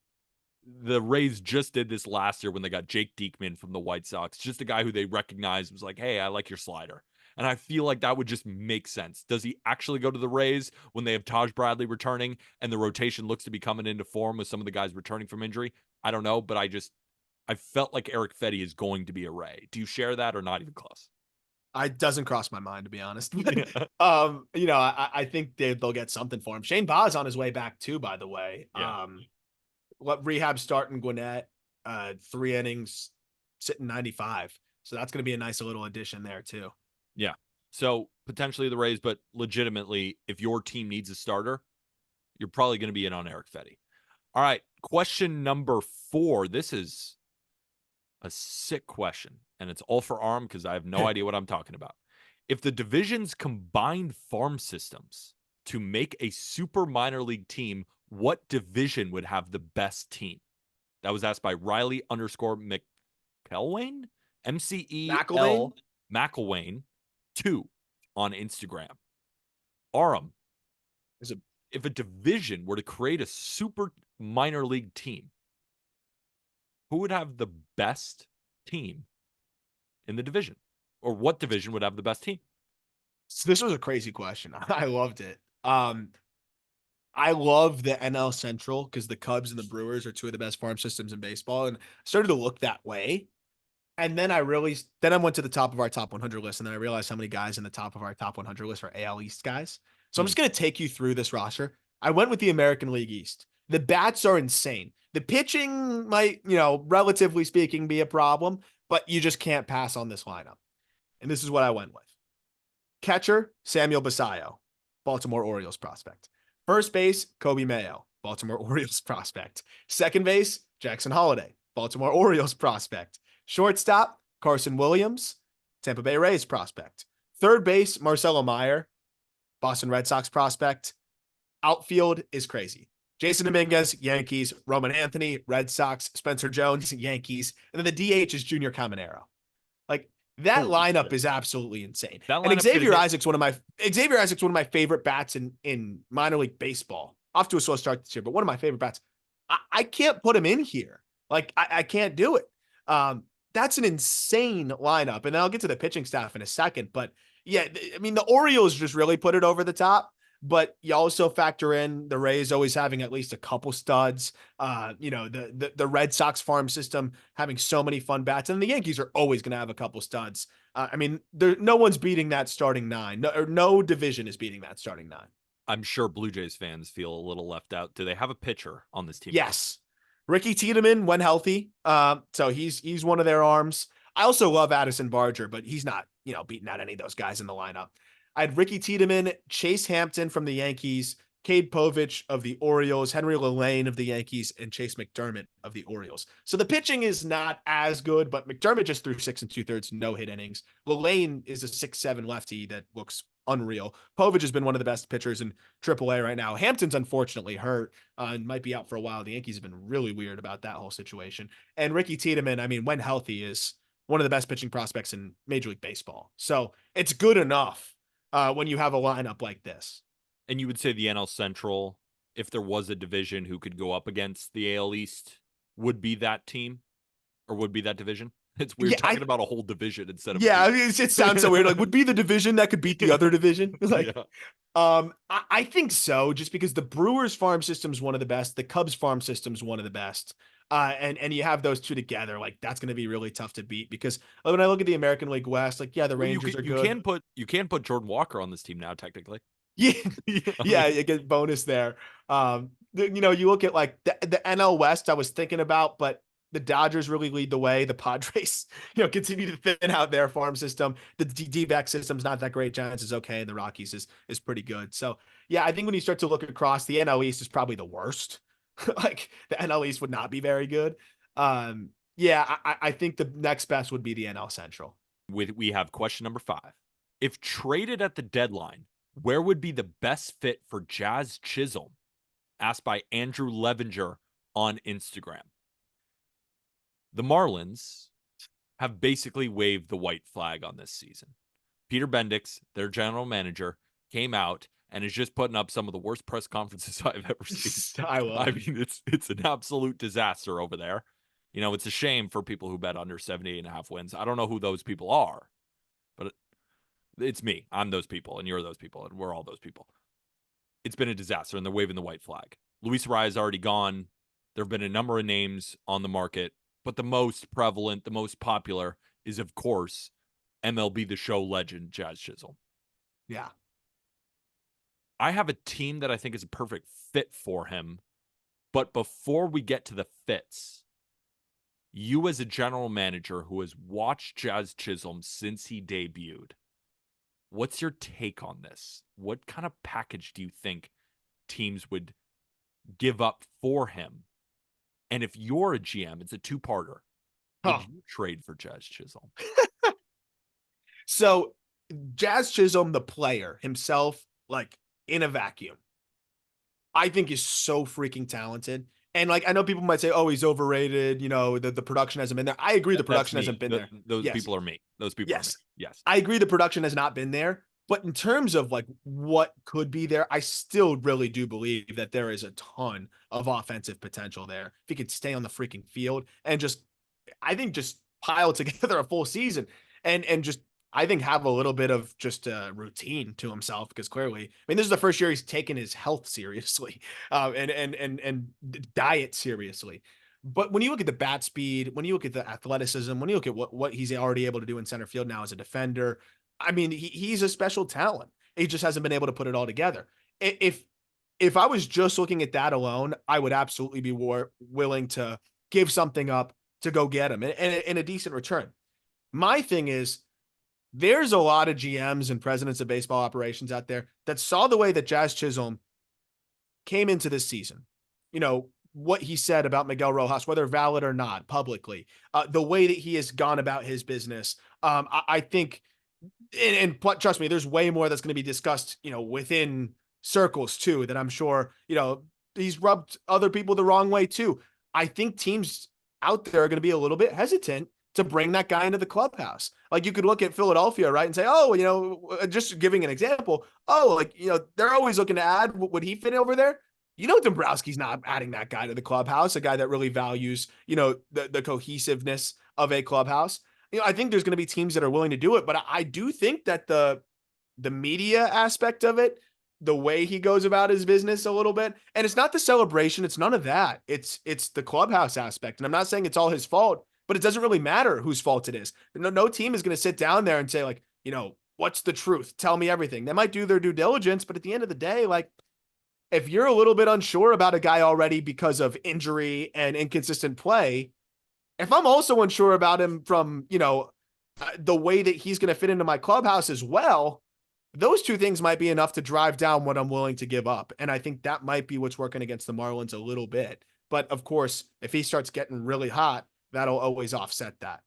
The Rays just did this last year when they got Jake Diekman from the White Sox. Just a guy who they recognized, was like, hey, I like your slider. And I feel like that would just make sense. Does he actually go to the Rays when they have Taj Bradley returning and the rotation looks to be coming into form with some of the guys returning from injury? I don't know, but I felt like Eric Fetty is going to be a Ray. Do you share that, or not even close? It doesn't cross my mind, to be honest. Yeah. I think they'll get something for him. Shane Baz on his way back too, by the way. Yeah. What rehab start in Gwinnett, 3 innings, sitting 95. So that's going to be a nice little addition there too. Yeah. So potentially the Rays, but legitimately, if your team needs a starter, you're probably going to be in on Eric Fetty. All right. Question number 4. This is a sick question, and it's all for Arm because I have no idea what I'm talking about. If the divisions combined farm systems to make a super minor league team, what division would have the best team? That was asked by Riley _ McElwain, McElvain? MCEL McElwain 2 on Instagram. Aram, Is it if a division were to create a super minor league team, who would have the best team in the division? Or what division would have the best team? So this was a crazy question. I loved it. I love the NL Central because the Cubs and the Brewers are two of the best farm systems in baseball, and started to look that way. And then I went to the top of our top 100 list, and then I realized how many guys in the top of our top 100 list are AL East guys. So I'm just going to take you through this roster. I went with the American League East. The bats are insane. The pitching might, relatively speaking, be a problem, but you just can't pass on this lineup. And this is what I went with. Catcher, Samuel Basayo, Baltimore Orioles prospect. First base, Kobe Mayo, Baltimore Orioles prospect. Second base, Jackson Holliday, Baltimore Orioles prospect. Shortstop, Carson Williams, Tampa Bay Rays prospect. Third base, Marcelo Meyer, Boston Red Sox prospect. Outfield is crazy. Jason Dominguez, Yankees. Roman Anthony, Red Sox. Spencer Jones, Yankees. And then the DH is Junior Caminero. Like, that Holy lineup shit. is absolutely insane. That And lineup Xavier Isaac's one of my favorite bats in minor league baseball. Off to a slow start this year, but one of my favorite bats. I can't put him in here. Like, I can't do it. That's an insane lineup. And then I'll get to the pitching staff in a second. But yeah, I mean, the Orioles just really put it over the top. But you also factor in the Rays always having at least a couple studs. The Red Sox farm system having so many fun bats, and the Yankees are always going to have a couple studs. I mean, no one's beating that starting nine. No division is beating that starting nine. I'm sure Blue Jays fans feel a little left out. Do they have a pitcher on this team? Yes. Ricky Tiedemann when healthy. So he's one of their arms. I also love Addison Barger, but he's not, beating out any of those guys in the lineup. I had Ricky Tiedemann, Chase Hampton from the Yankees, Cade Povich of the Orioles, Henry Lillane of the Yankees, and Chase McDermott of the Orioles. So the pitching is not as good, but McDermott just threw 6 2/3 no-hit innings. Lillane is a 6'7" lefty that looks unreal. Povich has been one of the best pitchers in AAA right now. Hampton's unfortunately hurt and might be out for a while. The Yankees have been really weird about that whole situation. And Ricky Tiedemann, I mean, when healthy, is one of the best pitching prospects in Major League Baseball. So it's good enough when you have a lineup like this. And you would say the NL Central, if there was a division who could go up against the AL East, would be that team or would be that division? It's weird talking about a whole division instead of. Yeah, it sounds so weird. Like, would be the division that could beat the other division. Like, yeah. I think so, just because the Brewers farm system is one of the best. The Cubs farm system is one of the best. And you have those two together, like that's going to be really tough to beat because when I look at the American League West, like, yeah, the Rangers are good. You can put Jordan Walker on this team now, technically. Yeah, yeah, you get bonus there. You look at like the NL West I was thinking about, but the Dodgers really lead the way. The Padres, continue to thin out their farm system. The D-back system's not that great. Giants is okay, and the Rockies is pretty good. So yeah, I think when you start to look across, the NL East is probably the worst. Like the NL East would not be very good. Yeah, I think the next best would be the NL Central. We have question number 5. If traded at the deadline, where would be the best fit for Jazz Chisholm? Asked by Andrew Levenger on Instagram. The Marlins have basically waved the white flag on this season. Peter Bendix, their general manager, came out and is just putting up some of the worst press conferences I've ever seen. I mean, it's an absolute disaster over there. It's a shame for people who bet under 78.5 wins. I don't know who those people are, but it's me. I'm those people, and you're those people, and we're all those people. It's been a disaster, and they're waving the white flag. Luis Arraez is already gone. There have been a number of names on the market, but the most prevalent, the most popular is, of course, MLB The Show legend, Jazz Chisholm. Yeah. I have a team that I think is a perfect fit for him, but before we get to the fits, you as a general manager who has watched Jazz Chisholm since he debuted, what's your take on this? What kind of package do you think teams would give up for him? And if you're a GM, it's a two-parter. Would you trade for Jazz Chisholm? So Jazz Chisholm, the player himself, like in a vacuum, I think is so freaking talented. And like, I know people might say, oh, he's overrated. You know, the production hasn't been there. I agree. The That's production hasn't me. been there. Those Yes. people are me. Those people are me. Yes. Yes. I agree. The production has not been there. But in terms of like what could be there, I still really do believe that there is a ton of offensive potential there. If he could stay on the freaking field and just, I think, just pile together a full season and just, I think, have a little bit of just a routine to himself, because clearly, I mean, this is the first year he's taken his health seriously, and diet seriously. But when you look at the bat speed, when you look at the athleticism, when you look at what he's already able to do in center field now as a defender, I mean, he's a special talent. He just hasn't been able to put it all together. If I was just looking at that alone, I would absolutely be willing to give something up to go get him in a decent return. My thing is, there's a lot of GMs and presidents of baseball operations out there that saw the way that Jazz Chisholm came into this season. You know, what he said about Miguel Rojas, whether valid or not, publicly, the way that he has gone about his business. I think, and trust me, there's way more that's going to be discussed, you know, within circles too, that I'm sure, you know, he's rubbed other people the wrong way too. I think teams out there are going to be a little bit hesitant to bring that guy into the clubhouse. Like, you could look at Philadelphia, right, and say, oh, you know, just giving an example, oh, like, you know, they're always looking to add, would he fit over there? You know, Dombrowski's not adding that guy to the clubhouse, a guy that really values, you know, the cohesiveness of a clubhouse. You know, I think there's going to be teams that are willing to do it, but I do think that the media aspect of it, the way he goes about his business a little bit, and it's not the celebration, it's none of that. It's the clubhouse aspect. And I'm not saying it's all his fault, but it doesn't really matter whose fault it is. No team is going to sit down there and say, like, you know, what's the truth? Tell me everything. They might do their due diligence, but at the end of the day, like, if you're a little bit unsure about a guy already because of injury and inconsistent play, if I'm also unsure about him from, you know, the way that he's going to fit into my clubhouse as well, those two things might be enough to drive down what I'm willing to give up. And I think that might be what's working against the Marlins a little bit. But of course, if he starts getting really hot, that'll always offset that.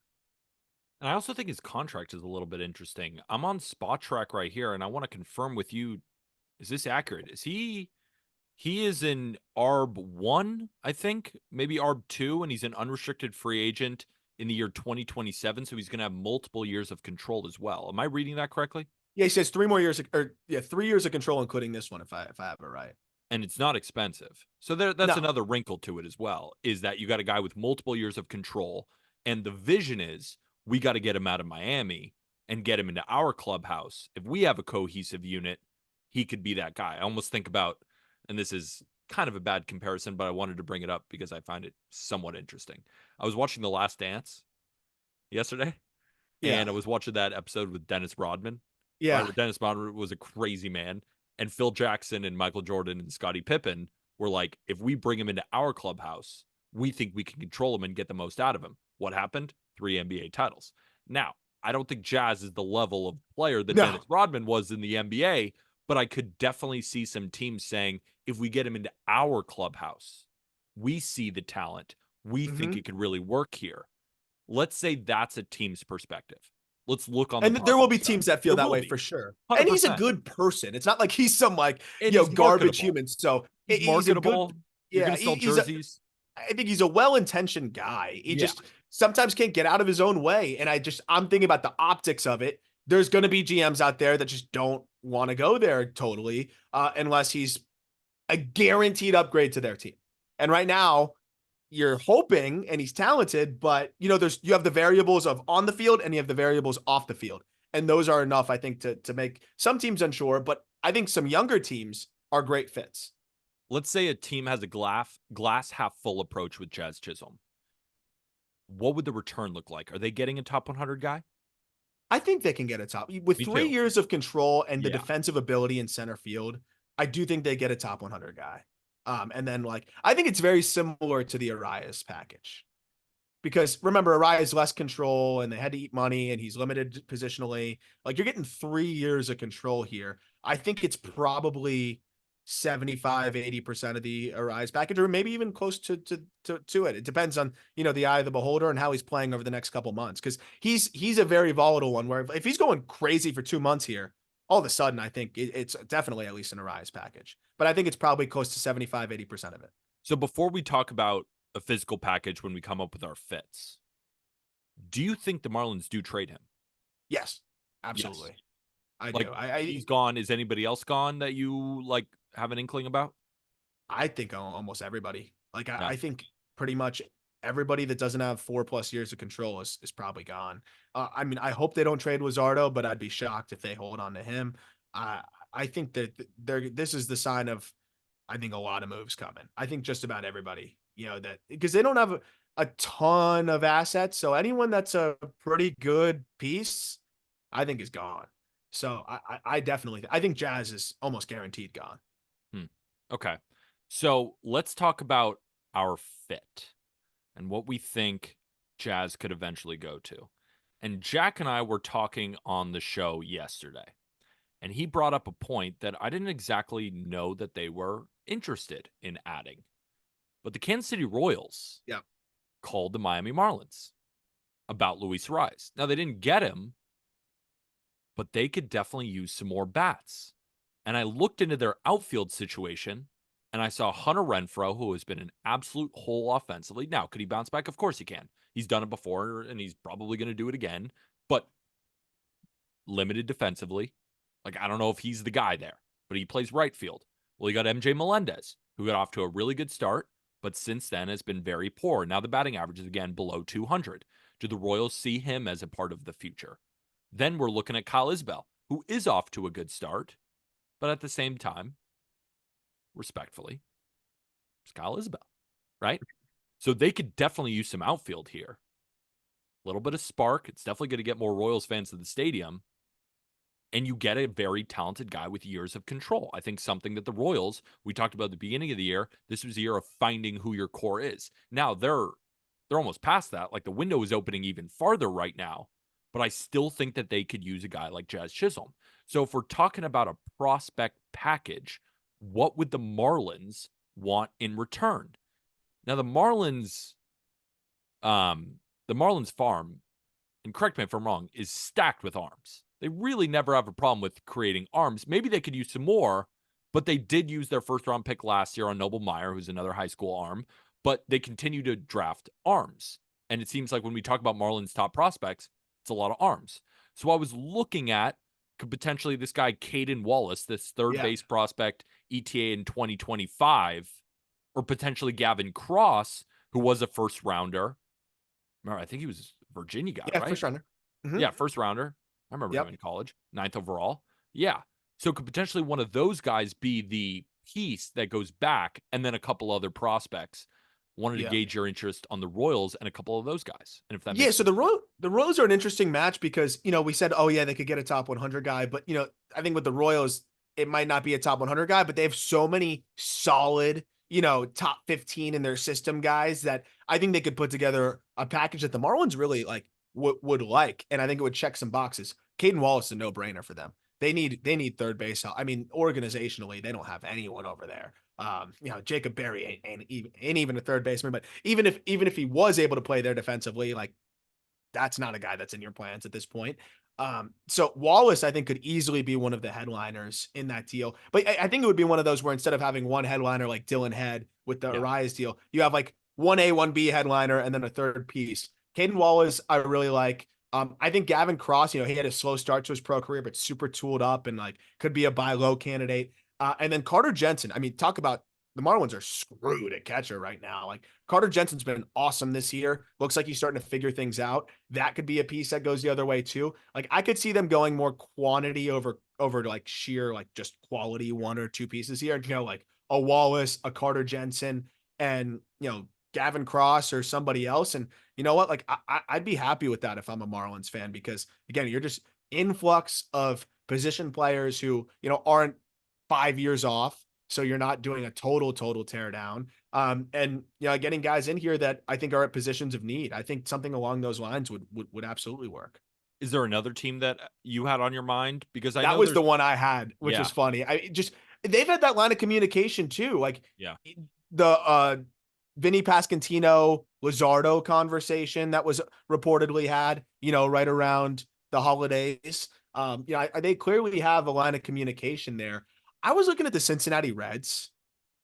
And I also think his contract is a little bit interesting. I'm on Spot Track right here, and I want to confirm with you, is this accurate? Is he is in ARB1, I think, maybe ARB2, and he's an unrestricted free agent in the year 2027, so he's going to have multiple years of control as well. Am I reading that correctly? Yeah, he says 3 more years, or yeah, 3 years of control, including this one, if I have it right. And it's not expensive. So that's No. another wrinkle to it as well, is that you got a guy with multiple years of control, and the vision is we got to get him out of Miami and get him into our clubhouse. If we have a cohesive unit, he could be that guy. I almost think about, and this is kind of a bad comparison, but I wanted to bring it up because I find it somewhat interesting. I was watching The Last Dance yesterday, Yeah. and I was watching that episode with Dennis Rodman. Yeah. Right, Dennis Rodman was a crazy man, and Phil Jackson and Michael Jordan and Scottie Pippen were like, if we bring him into our clubhouse, we think we can control him and get the most out of him. What happened? 3 NBA titles. Now, I don't think Jazz is the level of player that Dennis Rodman was in the NBA, but I could definitely see some teams saying, if we get him into our clubhouse, we see the talent. We think it could really work here. Let's say that's a team's perspective. Let's look on and there will be teams that feel that way for sure. 100%. And he's a good person. It's not like he's some like, you know, garbage human. So he's marketable. You're going to sell jerseys. I think he's a well-intentioned guy. He just sometimes can't get out of his own way. And I'm thinking about the optics of it. There's going to be GMs out there that just don't want to go there totally, unless he's a guaranteed upgrade to their team. And right now, you're hoping, and he's talented, but you know, you have the variables of on the field and you have the variables off the field. And those are enough, I think, to make some teams unsure, but I think some younger teams are great fits. Let's say a team has a glass half full approach with Jazz Chisholm. What would the return look like? Are they getting a top 100 guy? I think they can get a top with Me 3 too. years of control and the defensive ability in center field. I do think they get a top 100 guy. And then, like, I think it's very similar to the Arias package, because remember, Arias less control and they had to eat money and he's limited positionally. Like, you're getting 3 years of control here. I think it's probably 75-80% of the Arise package, or maybe even close to it. It depends on, the eye of the beholder and how he's playing over the next couple months. Because he's a very volatile one where if he's going crazy for 2 months here, all of a sudden I think it's definitely at least an Arise package. But I think it's probably close to 75-80% of it. So before we talk about a physical package when we come up with our fits, do you think the Marlins do trade him? Yes, absolutely. Yes. I Like, do. he's gone. Is anybody else gone that you like have an inkling about? I think almost everybody. Like Yeah. I think pretty much everybody that doesn't have 4+ years of control is probably gone. I mean, I hope they don't trade Wizardo, but I'd be shocked if they hold on to him. I think that this is the sign of, I think, a lot of moves coming. I think just about everybody, that because they don't have a ton of assets. So anyone that's a pretty good piece, I think is gone. So I definitely, I think Jazz is almost guaranteed gone. Okay. So let's talk about our fit and what we think Jazz could eventually go to. And Jack and I were talking on the show yesterday, and he brought up a point that I didn't exactly know that they were interested in adding. But the Kansas City Royals Yeah. called the Miami Marlins about Luis Rise. Now, they didn't get him, but they could definitely use some more bats. And I looked into their outfield situation, and I saw Hunter Renfroe, who has been an absolute hole offensively. Now, could he bounce back? Of course he can. He's done it before, and he's probably going to do it again, but limited defensively. Like, I don't know if he's the guy there, but he plays right field. Well, you got MJ Melendez, who got off to a really good start, but since then has been very poor. Now the batting average is again below 200. Do the Royals see him as a part of the future? Then we're looking at Kyle Isbell, who is off to a good start, but at the same time, respectfully, it's Kyle Isbell, right? So they could definitely use some outfield here. A little bit of spark. It's definitely going to get more Royals fans to the stadium. And you get a very talented guy with years of control. I think something that the Royals, we talked about at the beginning of the year, this was a year of finding who your core is. Now they're almost past that. Like the window is opening even farther right now. But I still think that they could use a guy like Jazz Chisholm. So if we're talking about a prospect package, what would the Marlins want in return? Now the Marlins farm, and correct me if I'm wrong, is stacked with arms. They really never have a problem with creating arms. Maybe they could use some more, but they did use their first round pick last year on Noble Meyer, who's another high school arm, but they continue to draft arms. And it seems like when we talk about Marlins top prospects, it's a lot of arms. So I was looking at could potentially this guy, Caden Wallace, this third base prospect, ETA in 2025, or potentially Gavin Cross, who was a first rounder. Remember, I think he was a Virginia guy, right? First rounder. Mm-hmm. Yeah, first rounder. I remember him in college, 9th overall. Yeah. So could potentially one of those guys be the piece that goes back, and then a couple other prospects. Wanted to gauge your interest on the Royals and a couple of those guys. And if that makes so the Royals are an interesting match because, we said, oh yeah, they could get a top 100 guy, but I think with the Royals, it might not be a top 100 guy, but they have so many solid, top 15 in their system guys that I think they could put together a package that the Marlins really like would like, and I think it would check some boxes. Caden Wallace is a no-brainer for them. They need third base. I mean, organizationally, they don't have anyone over there. Jacob Berry ain't even a third baseman, but even if he was able to play there defensively, like that's not a guy that's in your plans at this point. So Wallace, I think, could easily be one of the headliners in that deal. But I think it would be one of those where instead of having one headliner like Dylan Head with the Arias deal, you have like 1A, 1B headliner, and then a third piece. Caden Wallace, I really like. I think Gavin Cross, he had a slow start to his pro career, but super tooled up and like could be a buy low candidate. And then Carter Jensen. I mean, talk about the Marlins are screwed at catcher right now. Like Carter Jensen's been awesome this year. Looks like he's starting to figure things out. That could be a piece that goes the other way too. Like I could see them going more quantity over like sheer like just quality, one or two pieces here. Like a Wallace, a Carter Jensen, and Gavin Cross or somebody else. And you know what? Like I'd be happy with that if I'm a Marlins fan, because again, you're just influx of position players who aren't 5 years off. So you're not doing a total tear down. And getting guys in here that I think are at positions of need. I think something along those lines would absolutely work. Is there another team that you had on your mind? Because I that know was the one I had, which Yeah. was funny. I just they've had that line of communication too. Like Yeah. the Vinny Pasquantino Luzardo conversation that was reportedly had, right around the holidays. They clearly have a line of communication there. I was looking at the Cincinnati Reds.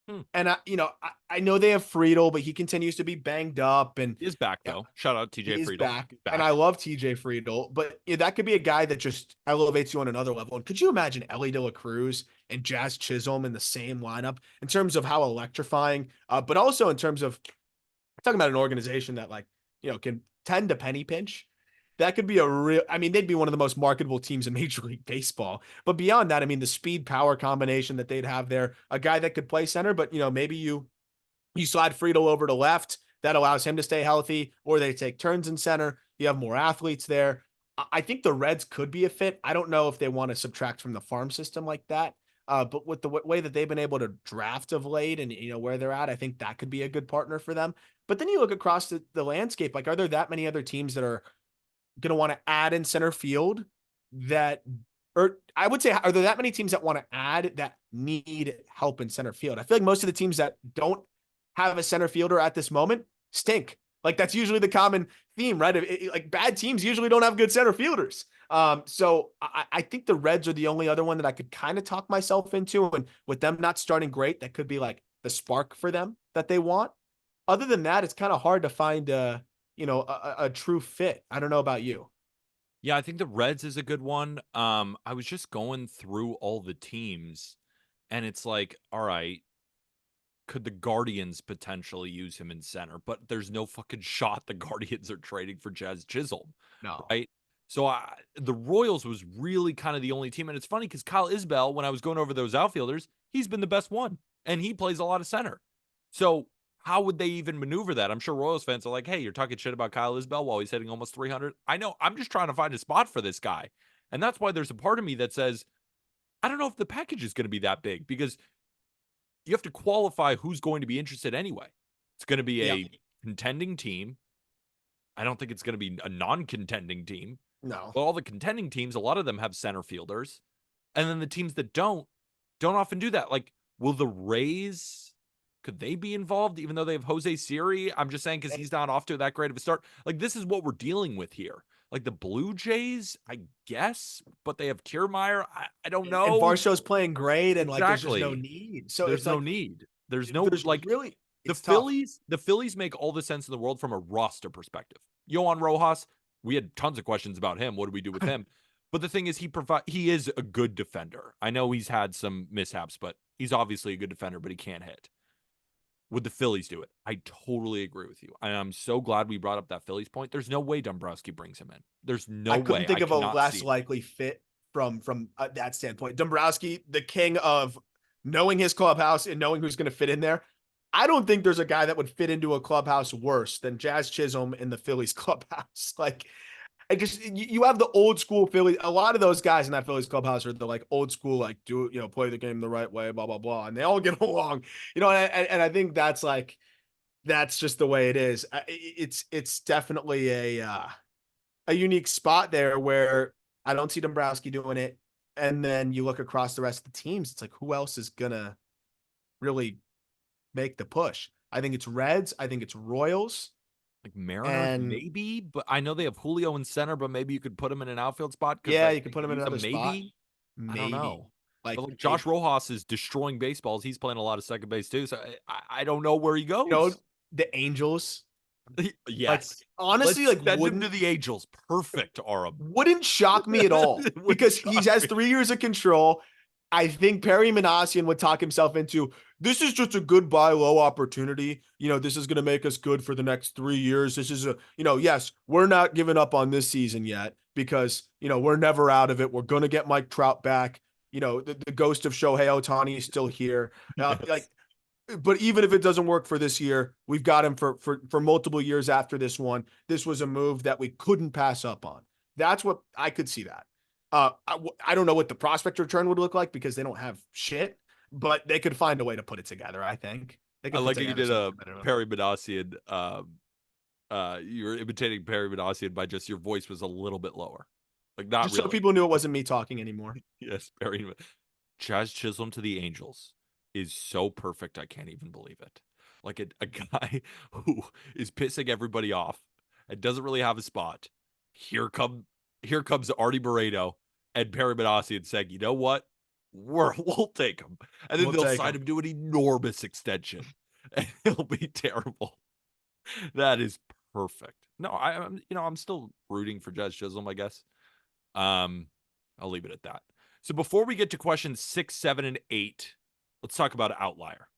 Hmm. And I know they have Friedel, but he continues to be banged up, and He is back though. Shout out TJ he is Friedel. back. Back. And I love TJ Friedel, but that could be a guy that just elevates you on another level. And could you imagine Ellie De La Cruz and Jazz Chisholm in the same lineup in terms of how electrifying, but also in terms of talking about an organization that can tend to penny pinch. That could be a real, I mean, they'd be one of the most marketable teams in Major League Baseball. But beyond that, I mean, the speed power combination that they'd have there, a guy that could play center, but maybe you slide Friedel over to left. That allows him to stay healthy, or they take turns in center. You have more athletes there. I think the Reds could be a fit. I don't know if they want to subtract from the farm system like that. But with the way that they've been able to draft of late and where they're at, I think that could be a good partner for them. But then you look across the landscape, like, are there that many other teams that are going to want to add in center field that, or I would say, are there that many teams that want to add that need help in center field? I feel like most of the teams that don't have a center fielder at this moment stink. Like, that's usually the common theme, right? Like, bad teams usually don't have good center fielders. So I think the Reds are the only other one that I could kind of talk myself into. And with them not starting great, that could be like the spark for them that they want. Other than that, it's kind of hard to find a true fit. I don't know about you. Yeah, I think the Reds is a good one. I was just going through all the teams, and it's like, all right, could the Guardians potentially use him in center? But there's no fucking shot the Guardians are trading for Jazz Chisholm, No. right? So the Royals was really kind of the only team, and it's funny because Kyle Isbell, when I was going over those outfielders, he's been the best one, and he plays a lot of center. So how would they even maneuver that? I'm sure Royals fans are like, hey, you're talking shit about Kyle Isbell while he's hitting almost 300. I know. I'm just trying to find a spot for this guy. And that's why there's a part of me that says, I don't know if the package is going to be that big because you have to qualify who's going to be interested anyway. It's going to be Yeah. a contending team. I don't think it's going to be a non-contending team. No. But all the contending teams, a lot of them have center fielders. And then the teams that don't often do that. Like, will the Rays, could they be involved even though they have Jose Siri? I'm just saying because he's not off to that great of a start. Like, this is what we're dealing with here. Like the Blue Jays, I guess, but they have Kiermaier. I don't know. And Varsho's playing great, and like there's just no Exactly. need. So There's it's no like need. There's no like really the it's tough. Phillies make all the sense in the world from a roster perspective. Yohan Rojas, we had tons of questions about him. What do we do with him? But the thing is, he is a good defender. I know he's had some mishaps, but he's obviously a good defender, but he can't hit. Would the Phillies do it? I totally agree with you. And I'm so glad we brought up that Phillies point. There's no way Dombrowski brings him in. There's no I way. couldn't think I of a cannot less see it. likely fit from that standpoint. Dombrowski, the king of knowing his clubhouse and knowing who's going to fit in there. I don't think there's a guy that would fit into a clubhouse worse than Jazz Chisholm in the Phillies clubhouse. Like, I just, you have the old school Philly. A lot of those guys in that Phillies clubhouse are the like old school, like play the game the right way, blah blah blah, and they all get along. And I think that's just the way it is. It's definitely a unique spot there where I don't see Dombrowski doing it. And then you look across the rest of the teams, it's like, who else is gonna really make the push? I think it's Reds. I think it's Royals. Like Mariners, And maybe, but I know they have Julio in center, but maybe you could put him in an outfield spot because yeah, they you can put him in use another him. spot. Maybe I don't Maybe. know. Like, But like Josh Rojas is destroying baseballs. He's playing a lot of second base too. So I don't know where he goes. the Angels. Like, Yes. honestly, Let's like send him to the Angels. Perfect, Aram. wouldn't shock me at all It wouldn't because he shock has me. 3 years of control. I think Perry Minasian would talk himself into, this is just a good buy low opportunity. This is going to make us good for the next 3 years. This is yes, we're not giving up on this season yet because, we're never out of it. We're going to get Mike Trout back. The ghost of Shohei Ohtani is still here. Yes. But even if it doesn't work for this year, we've got him for multiple years after this one. This was a move that we couldn't pass up on. That's what I could see that. I don't know what the prospect return would look like because they don't have shit, but they could find a way to put it together. I think they I could put like how you together did a something better. Perry Minasian. You were imitating Perry Minasian by just your voice was a little bit lower. Like not Just so really. people knew it wasn't me talking anymore. Yes, Perry. Jazz Chisholm to the Angels is so perfect, I can't even believe it. Like a guy who is pissing everybody off and doesn't really have a spot. Here comes Artie Barreto and Perry Benassi and saying, you know what? We'll take him. And then We'll they'll take sign him. him to an enormous extension. And it'll be terrible. That is perfect. No, I'm still rooting for Jazz Chisholm, I guess. I'll leave it at that. So before we get to questions 6, 7, and 8, let's talk about Outlier.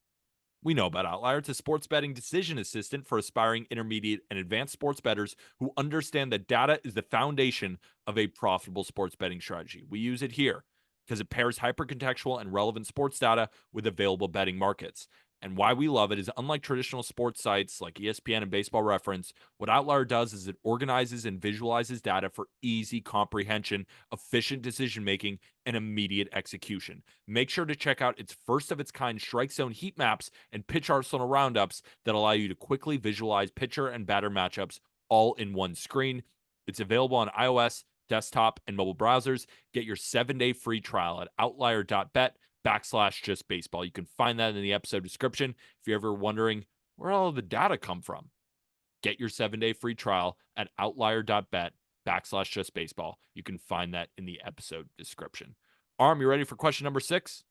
We know about Outlier. It's a sports betting decision assistant for aspiring intermediate and advanced sports bettors who understand that data is the foundation of a profitable sports betting strategy. We use it here because it pairs hyper-contextual and relevant sports data with available betting markets. And why we love it is, unlike traditional sports sites like ESPN and Baseball Reference, what Outlier does is it organizes and visualizes data for easy comprehension, efficient decision making, and immediate execution. Make sure to check out its first of its kind strike zone heat maps and pitch arsenal roundups that allow you to quickly visualize pitcher and batter matchups all in one screen. It's available on iOS, desktop, and mobile browsers. Get your 7-day free trial at outlier.bet/justbaseball. You can find that in the episode description. If you're ever wondering where all the data come from, get your 7-day free trial at outlier.bet/justbaseball. You can find that in the episode description. Arm, you ready for question number 6?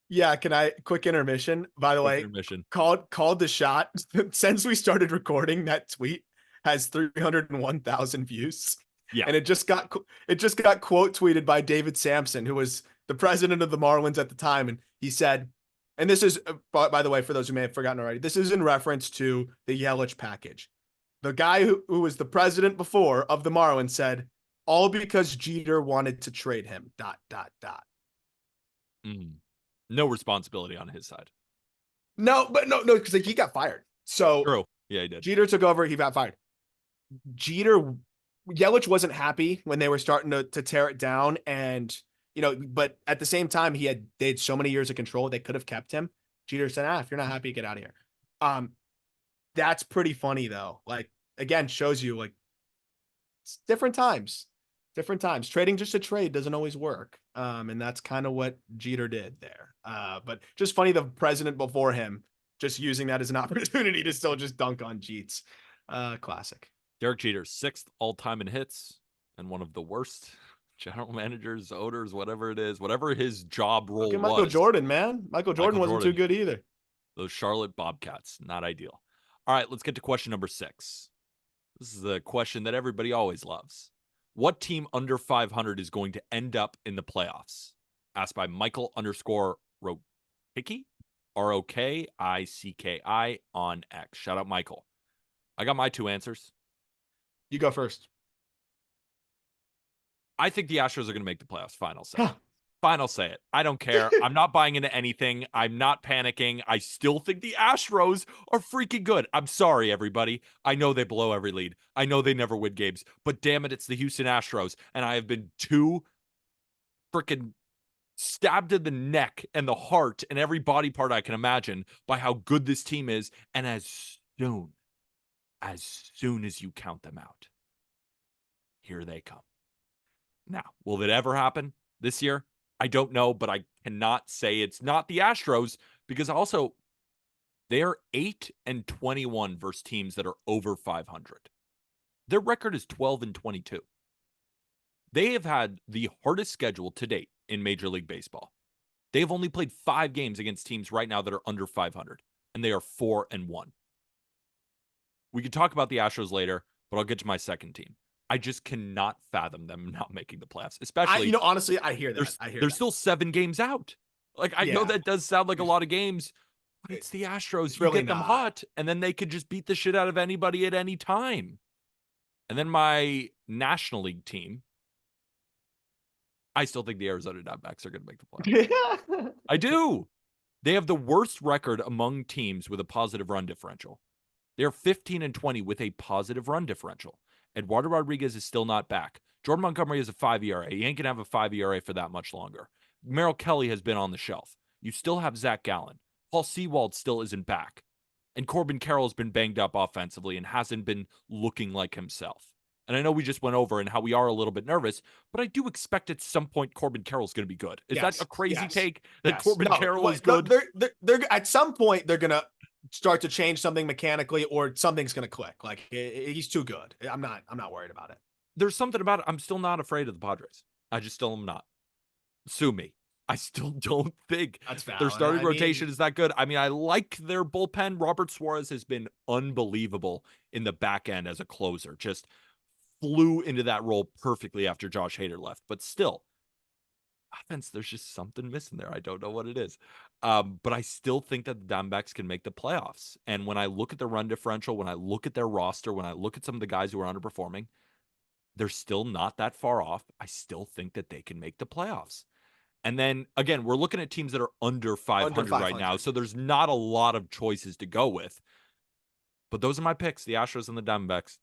Yeah, can I quick intermission? By the Quick way, intermission. called the shot. Since we started recording, that tweet has 301,000 views. Yeah. And it just got quote tweeted by David Sampson, who was the president of the Marlins at the time, and he said, and this is by the way, for those who may have forgotten already, this is in reference to the Yelich package. The guy who was the president before of the Marlins said, all because Jeter wanted to trade him. ... No responsibility on his side. No, because he got fired. So True. Yeah, he did. Jeter took over. He got fired. Yelich wasn't happy when they were starting to tear it down, and but at the same time, they had so many years of control, they could have kept him. Jeter said, if you're not happy, get out of here. That's pretty funny though. Like, again, shows you like it's different times. Trading just to trade doesn't always work. And that's kind of what Jeter did there. But just funny, the president before him just using that as an opportunity to still just dunk on Jeets. Classic. Derek Jeter, 6th all-time in hits and one of the worst general managers, owners, whatever it is, whatever his job role Look at was. Michael Jordan, man. Michael Jordan wasn't too good either. Those Charlotte Bobcats, not ideal. All right, let's get to question number 6. This is the question that everybody always loves. What team under 500 is going to end up in the playoffs? Asked by Michael_Rokicki, ROKICKI on X. Shout out Michael. I got my 2 answers. You go first. I think the Astros are going to make the playoffs. Final say. Final say it. I don't care. I'm not buying into anything. I'm not panicking. I still think the Astros are freaking good. I'm sorry, everybody. I know they blow every lead. I know they never win games. But damn it, it's the Houston Astros. And I have been too freaking stabbed in the neck and the heart and every body part I can imagine by how good this team is. And as soon as you count them out, here they come. Now, will it ever happen this year? I don't know, but I cannot say it's not the Astros because also they are 8-21 versus teams that are over 500. Their record is 12-22. They have had the hardest schedule to date in Major League Baseball. They have only played 5 games against teams right now that are under 500, and they are 4-1. We could talk about the Astros later, but I'll get to my second team. I just cannot fathom them not making the playoffs, especially. Honestly, I hear that. They're still 7 games out. Like, I know that does sound like a lot of games, but it's the Astros. You get them hot, and then they could just beat the shit out of anybody at any time. And then my National League team, I still think the Arizona Diamondbacks are going to make the playoffs. I do. They have the worst record among teams with a positive run differential. They're 15-20 with a positive run differential. Eduardo Rodriguez is still not back. Jordan Montgomery has a 5 ERA. He ain't going to have a 5 ERA for that much longer. Merrill Kelly has been on the shelf. You still have Zach Gallen. Paul Sewald still isn't back. And Corbin Carroll has been banged up offensively and hasn't been looking like himself. And I know we just went over and how we are a little bit nervous, but I do expect at some point Corbin Carroll's going to be good. Is that a Yes, crazy yes, take that yes. Corbin No, Carroll is no, good? they're at some point they're gonna start to change something mechanically, or something's gonna click. Like he's too good. I'm not worried about it. There's something about it. I'm still not afraid of the Padres. I just still am not. Sue me. I still don't think That's their valid. starting I rotation mean, is that good. I mean, I like their bullpen. Robert Suarez has been unbelievable in the back end as a closer. Just flew into that role perfectly after Josh Hader left. But still, offense, there's just something missing there. I don't know what it is. But I still think that the Diamondbacks can make the playoffs. And when I look at the run differential, when I look at their roster, when I look at some of the guys who are underperforming, they're still not that far off. I still think that they can make the playoffs. And then again, we're looking at teams that are under under 500 right now. 500. So there's not a lot of choices to go with. But those are my picks, the Astros and the Diamondbacks.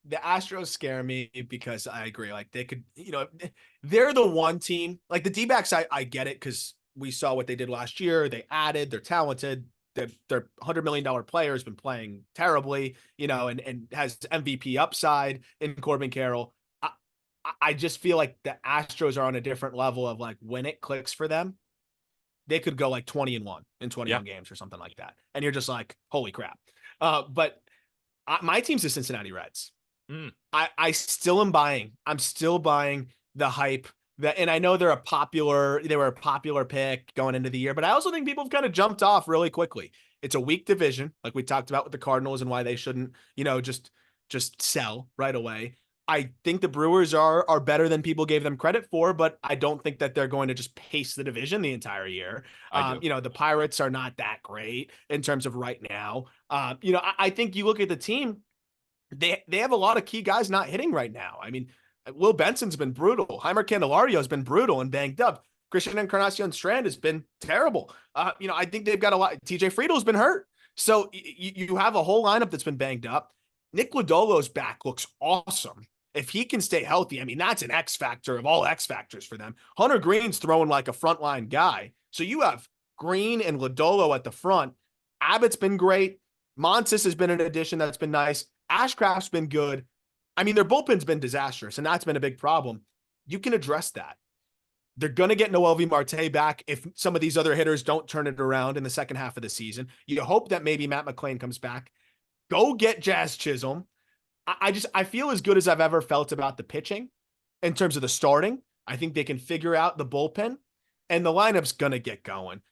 The Astros scare me because I agree. Like they could, they're the one team. Like the D-backs, I get it because we saw what they did last year. They added, they're talented. They're $100 million players, been playing terribly, and has MVP upside in Corbin Carroll. I just feel like the Astros are on a different level of like when it clicks for them, they could go like 20-1 in Yeah. 21 games or something like that. And you're just like, holy crap. But my team's the Cincinnati Reds. I still am buying. I'm still buying the hype that, and I know they were a popular pick going into the year, but I also think people have kind of jumped off really quickly. It's a weak division, like we talked about with the Cardinals and why they shouldn't, just sell right away. I think the Brewers are better than people gave them credit for, but I don't think that they're going to just pace the division the entire year. I do. The Pirates are not that great in terms of right now. I think you look at the team, they have a lot of key guys not hitting right now. I mean, Will Benson's been brutal. Heimer Candelario has been brutal and banged up. Christian Encarnacion Strand has been terrible. I think they've got a lot. TJ Friedel's been hurt. So you have a whole lineup that's been banged up. Nick Lodolo's back looks awesome. If he can stay healthy, I mean, that's an X factor of all X factors for them. Hunter Green's throwing like a frontline guy. So you have Green and Lodolo at the front. Abbott's been great. Montes has been an addition that's been nice. Ashcraft's been good. I mean, their bullpen's been disastrous, and that's been a big problem. You can address that. They're going to get MiLB Marte back if some of these other hitters don't turn it around in the second half of the season. You hope that maybe Matt McClain comes back. Go get Jazz Chisholm. I feel as good as I've ever felt about the pitching in terms of the starting. I think they can figure out the bullpen, and the lineup's going to get going.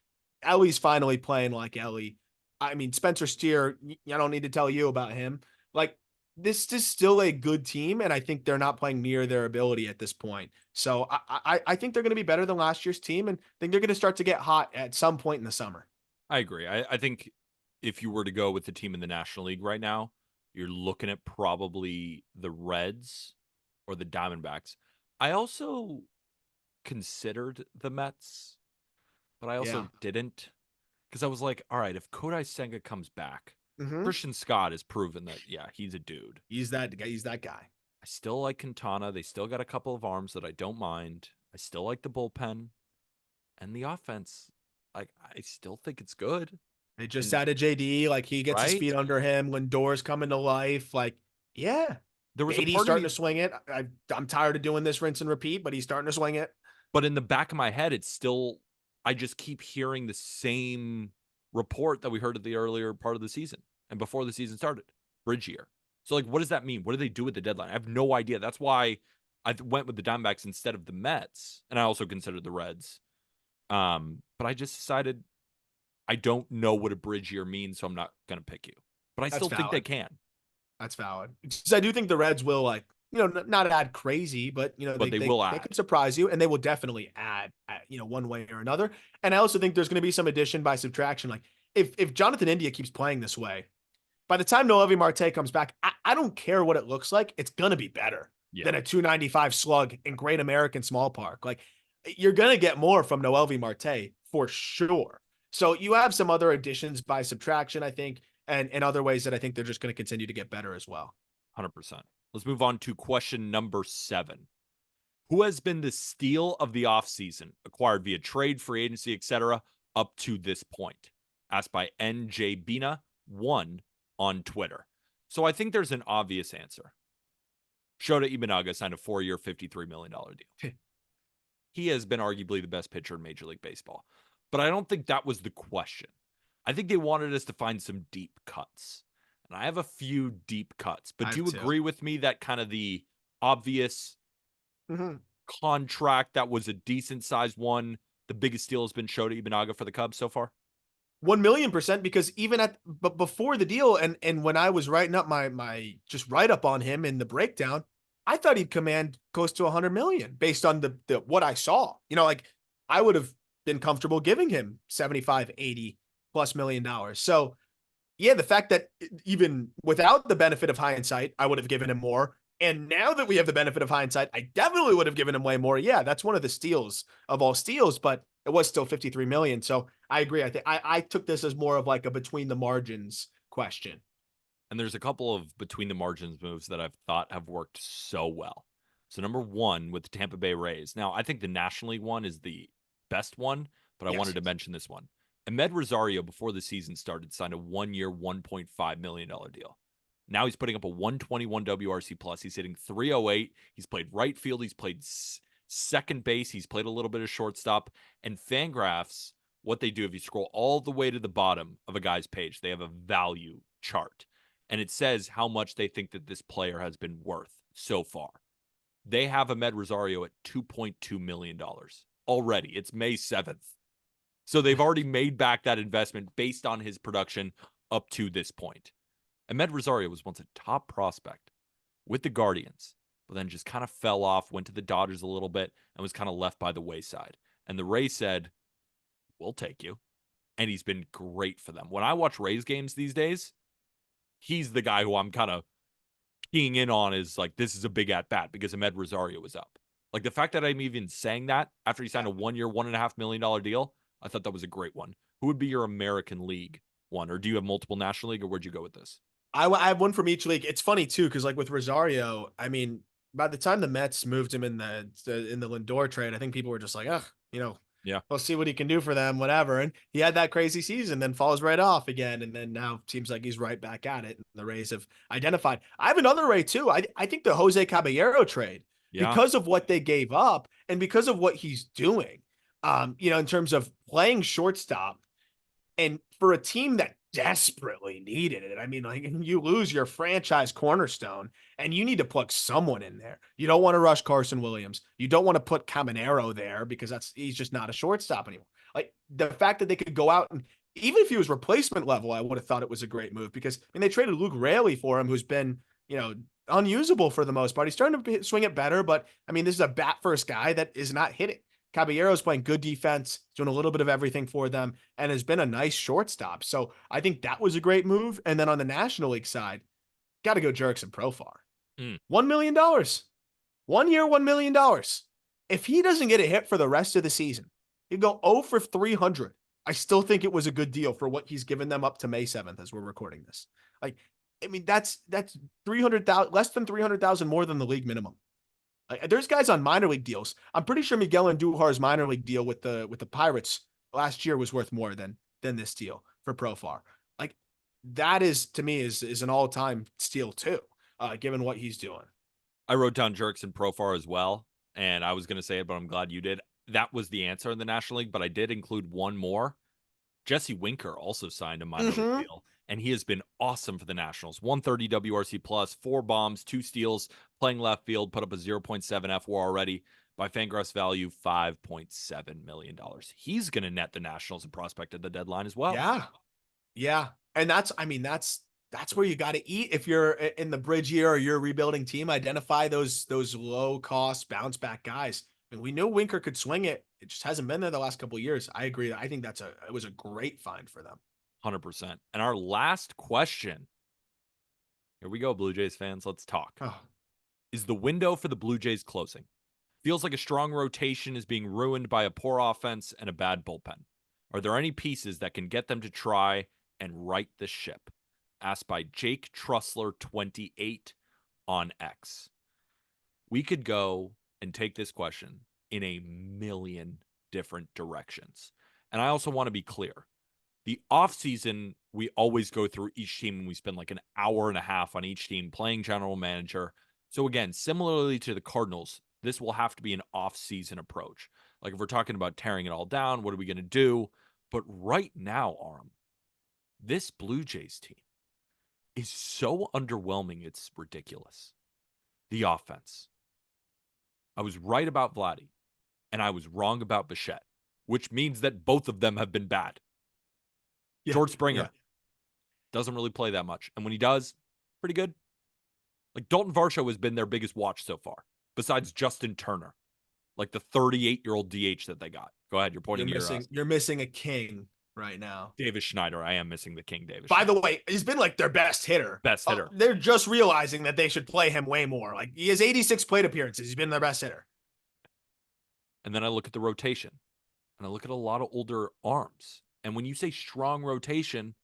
Ellie's finally playing like Ellie. I mean, Spencer Steer, I don't need to tell you about him. Like, this is still a good team, and I think they're not playing near their ability at this point. So I think they're going to be better than last year's team, and I think they're going to start to get hot at some point in the summer. I agree. I think if you were to go with the team in the National League right now, you're looking at probably the Reds or the Diamondbacks. I also considered the Mets, but I also didn't, because I was like, all right, if Kodai Senga comes back, Christian Scott has proven that, yeah, he's a dude. He's that guy. He's that guy. I still like Quintana. They still got a couple of arms that I don't mind. I still like the bullpen and the offense. Like, I still think it's good. They just added JD. Like, he gets his feet under him. Lindor's coming to life. Like, yeah. There was JD's starting to swing it. I'm tired of doing this rinse and repeat, but he's starting to swing it. But in the back of my head, it's still, I just keep hearing the same report that we heard at the earlier part of the season and before the season started, bridge year. So, like, what does that mean? What do they do with the deadline? I have no idea. That's why I went with the Diamondbacks instead of the Mets, and I also considered the Reds. But I just decided I don't know what a bridge year means, so I'm not going to pick you. But I still think they can. That's valid. Because I do think the Reds will, like, not add crazy, but they will add. They could surprise you, and they will definitely add, one way or another. And I also think there's going to be some addition by subtraction. Like, if Jonathan India keeps playing this way, by the time MiLB Marte comes back, I don't care what it looks like. It's going to be better than a 295 slug in Great American Small Park. Like, you're going to get more from MiLB Marte for sure. So you have some other additions by subtraction, I think, and in other ways that I think they're just going to continue to get better as well. 100%. Let's move on to question number 7. Who has been the steal of the offseason, acquired via trade, free agency, etc., up to this point? Asked by NJ Bina 1 on Twitter. So I think there's an obvious answer. Shota Imanaga signed a 4-year, $53 million deal. He has been arguably the best pitcher in Major League Baseball. But I don't think that was the question. I think they wanted us to find some deep cuts. And I have a few deep cuts. But I do have you two. agree with me that kind of the obvious Mm-hmm. contract that was a decent sized one, the biggest deal has been Shota Imanaga for the Cubs so far? 1,000,000%, because even but before the deal, and when I was writing up my just write up on him in the breakdown, I thought he'd command close to 100 million based on the what I saw. Like I would have been comfortable giving him 75, 80 plus $1 million. So yeah, the fact that even without the benefit of hindsight, I would have given him more. And now that we have the benefit of hindsight, I definitely would have given him way more. Yeah, that's one of the steals of all steals, but it was still 53 million. So I agree. I think I took this as more of like a between the margins question. And there's a couple of between the margins moves that I've thought have worked so well. So number one with the Tampa Bay Rays. Now I think the National League one is the best one, but I Yes. wanted to mention this one. Ahmed Rosario, before the season started, signed a 1-year, $1.5 million deal. Now he's putting up a 121 WRC plus. He's hitting 308. He's played right field. He's played second base. He's played a little bit of shortstop. And Fangraphs, what they do, if you scroll all the way to the bottom of a guy's page, they have a value chart. And it says how much they think that this player has been worth so far. They have Ahmed Rosario at $2.2 million already. It's May 7th. So they've already made back that investment based on his production up to this point. Ahmed Rosario was once a top prospect with the Guardians, but then just kind of fell off, went to the Dodgers a little bit, and was kind of left by the wayside. And the Rays said, we'll take you. And he's been great for them. When I watch Rays games these days, he's the guy who I'm kind of keying in on is like, this is a big at bat because Ahmed Rosario was up. Like the fact that I'm even saying that after he signed a 1-year, $1.5 million deal, I thought that was a great one. Who would be your American League one? Or do you have multiple National League, or where'd you go with this? I have one from each league. It's funny too, because like with Rosario, I mean, by the time the Mets moved him in the Lindor trade, I think people were just like, ugh, Yeah. we'll see what he can do for them, whatever. And he had that crazy season, then falls right off again, and then now seems like he's right back at it. And the Rays have identified. I have another Ray too. I think the Jose Caballero trade, Yeah. because of what they gave up and because of what he's doing, in terms of playing shortstop, and for a team that desperately needed it. I mean, like you lose your franchise cornerstone and you need to plug someone in there. You don't want to rush Carson Williams. You don't want to put Caminero there because he's just not a shortstop anymore. Like the fact that they could go out and even if he was replacement level, I would have thought it was a great move because they traded Luke Raley for him, who's been, unusable for the most part. He's starting to swing it better, but I mean, this is a bat first guy that is not hitting. Caballero's playing good defense, doing a little bit of everything for them, and has been a nice shortstop. So I think that was a great move. And then on the National League side, got to go Jurickson Profar. $1 million. 1 year, $1 million. If he doesn't get a hit for the rest of the season, he'd go 0 for 300. I still think it was a good deal for what he's given them up to May 7th as we're recording this. Like, I mean, that's 300,000, less than 300,000 more than the league minimum. There's guys on minor league deals. I'm pretty sure Miguel Andujar's minor league deal with the Pirates last year was worth more than this deal for Profar. Like that is to me is an all time steal too, given what he's doing. I wrote down Jurickson Profar as well, and I was going to say it, but I'm glad you did. That was the answer in the National League, but I did include one more. Jesse Winker also signed a minor league deal, and he has been awesome for the Nationals. 130 WRC plus, 4 bombs, 2 steals, playing left field, put up a 0.7 FWAR already. By Fangraphs value, $5.7 million. He's going to net the Nationals a prospect at the deadline as well. Yeah. And that's where you got to eat if you're in the bridge year or you're a rebuilding team. Identify those low cost bounce back guys. And we knew Winker could swing it. It just hasn't been there the last couple of years. I agree. I think it was a great find for them. 100%. And our last question. Here we go, Blue Jays fans. Let's talk. Oh. Is the window for the Blue Jays closing? Feels like a strong rotation is being ruined by a poor offense and a bad bullpen. Are there any pieces that can get them to try and right the ship? Asked by Jake Trussler 28 on X. We could go and take this question in a million different directions. And I also want to be clear. The offseason we always go through each team and we spend like an hour and a half on each team playing general manager. So again, similarly to the Cardinals, this will have to be an off-season approach. Like if we're talking about tearing it all down, what are we going to do? But right now, Aram, this Blue Jays team is so underwhelming, it's ridiculous. The offense. I was right about Vladdy, and I was wrong about Bichette, which means that both of them have been bad. Yeah, George Springer doesn't really play that much. And when he does, pretty good. Like Dalton Varsho has been their biggest watch so far, besides Justin Turner, like the 38-year-old DH that they got. Go ahead. You're pointing You're missing a king right now. Davis Schneider. I am missing the king, Davis By Schneider. the way, he's been like their best hitter. Best hitter. They're just realizing that they should play him way more. Like he has 86 plate appearances. He's been their best hitter. And then I look at the rotation, and I look at a lot of older arms. And when you say strong rotation,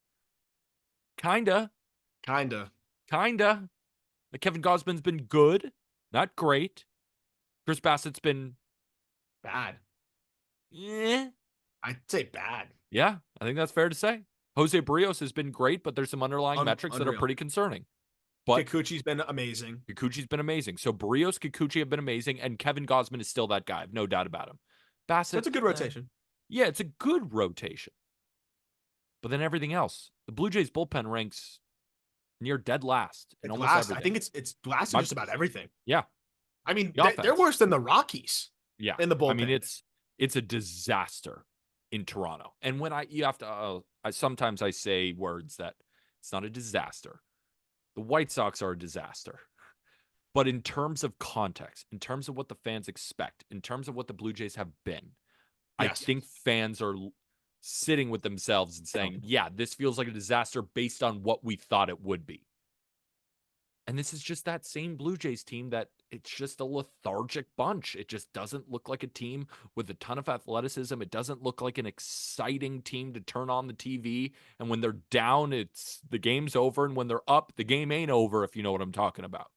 kinda. Like Kevin Gausman's been good, not great. Chris Bassett's been bad. Yeah. I'd say bad. Yeah, I think that's fair to say. Jose Barrios has been great, but there's some underlying metrics that are pretty concerning. But Kikuchi's been amazing. So Barrios, Kikuchi have been amazing, and Kevin Gausman is still that guy. No doubt about him. Bassett. That's a good rotation. Yeah, it's a good rotation. But then everything else, the Blue Jays bullpen ranks near dead last in almost everything. I think it's last in just about everything. Yeah. I mean, they're worse than the Rockies. Yeah. In the bullpen. I mean, it's a disaster in Toronto. And when sometimes I say words that it's not a disaster. The White Sox are a disaster. But in terms of context, in terms of what the fans expect, in terms of what the Blue Jays have been, I think fans are sitting with themselves and saying, yeah, this feels like a disaster based on what we thought it would be. And this is just that same Blue Jays team that it's just a lethargic bunch. It just doesn't look like a team with a ton of athleticism. It doesn't look like an exciting team to turn on the TV. And when they're down, the game's over. And when they're up, the game ain't over, if you know what I'm talking about.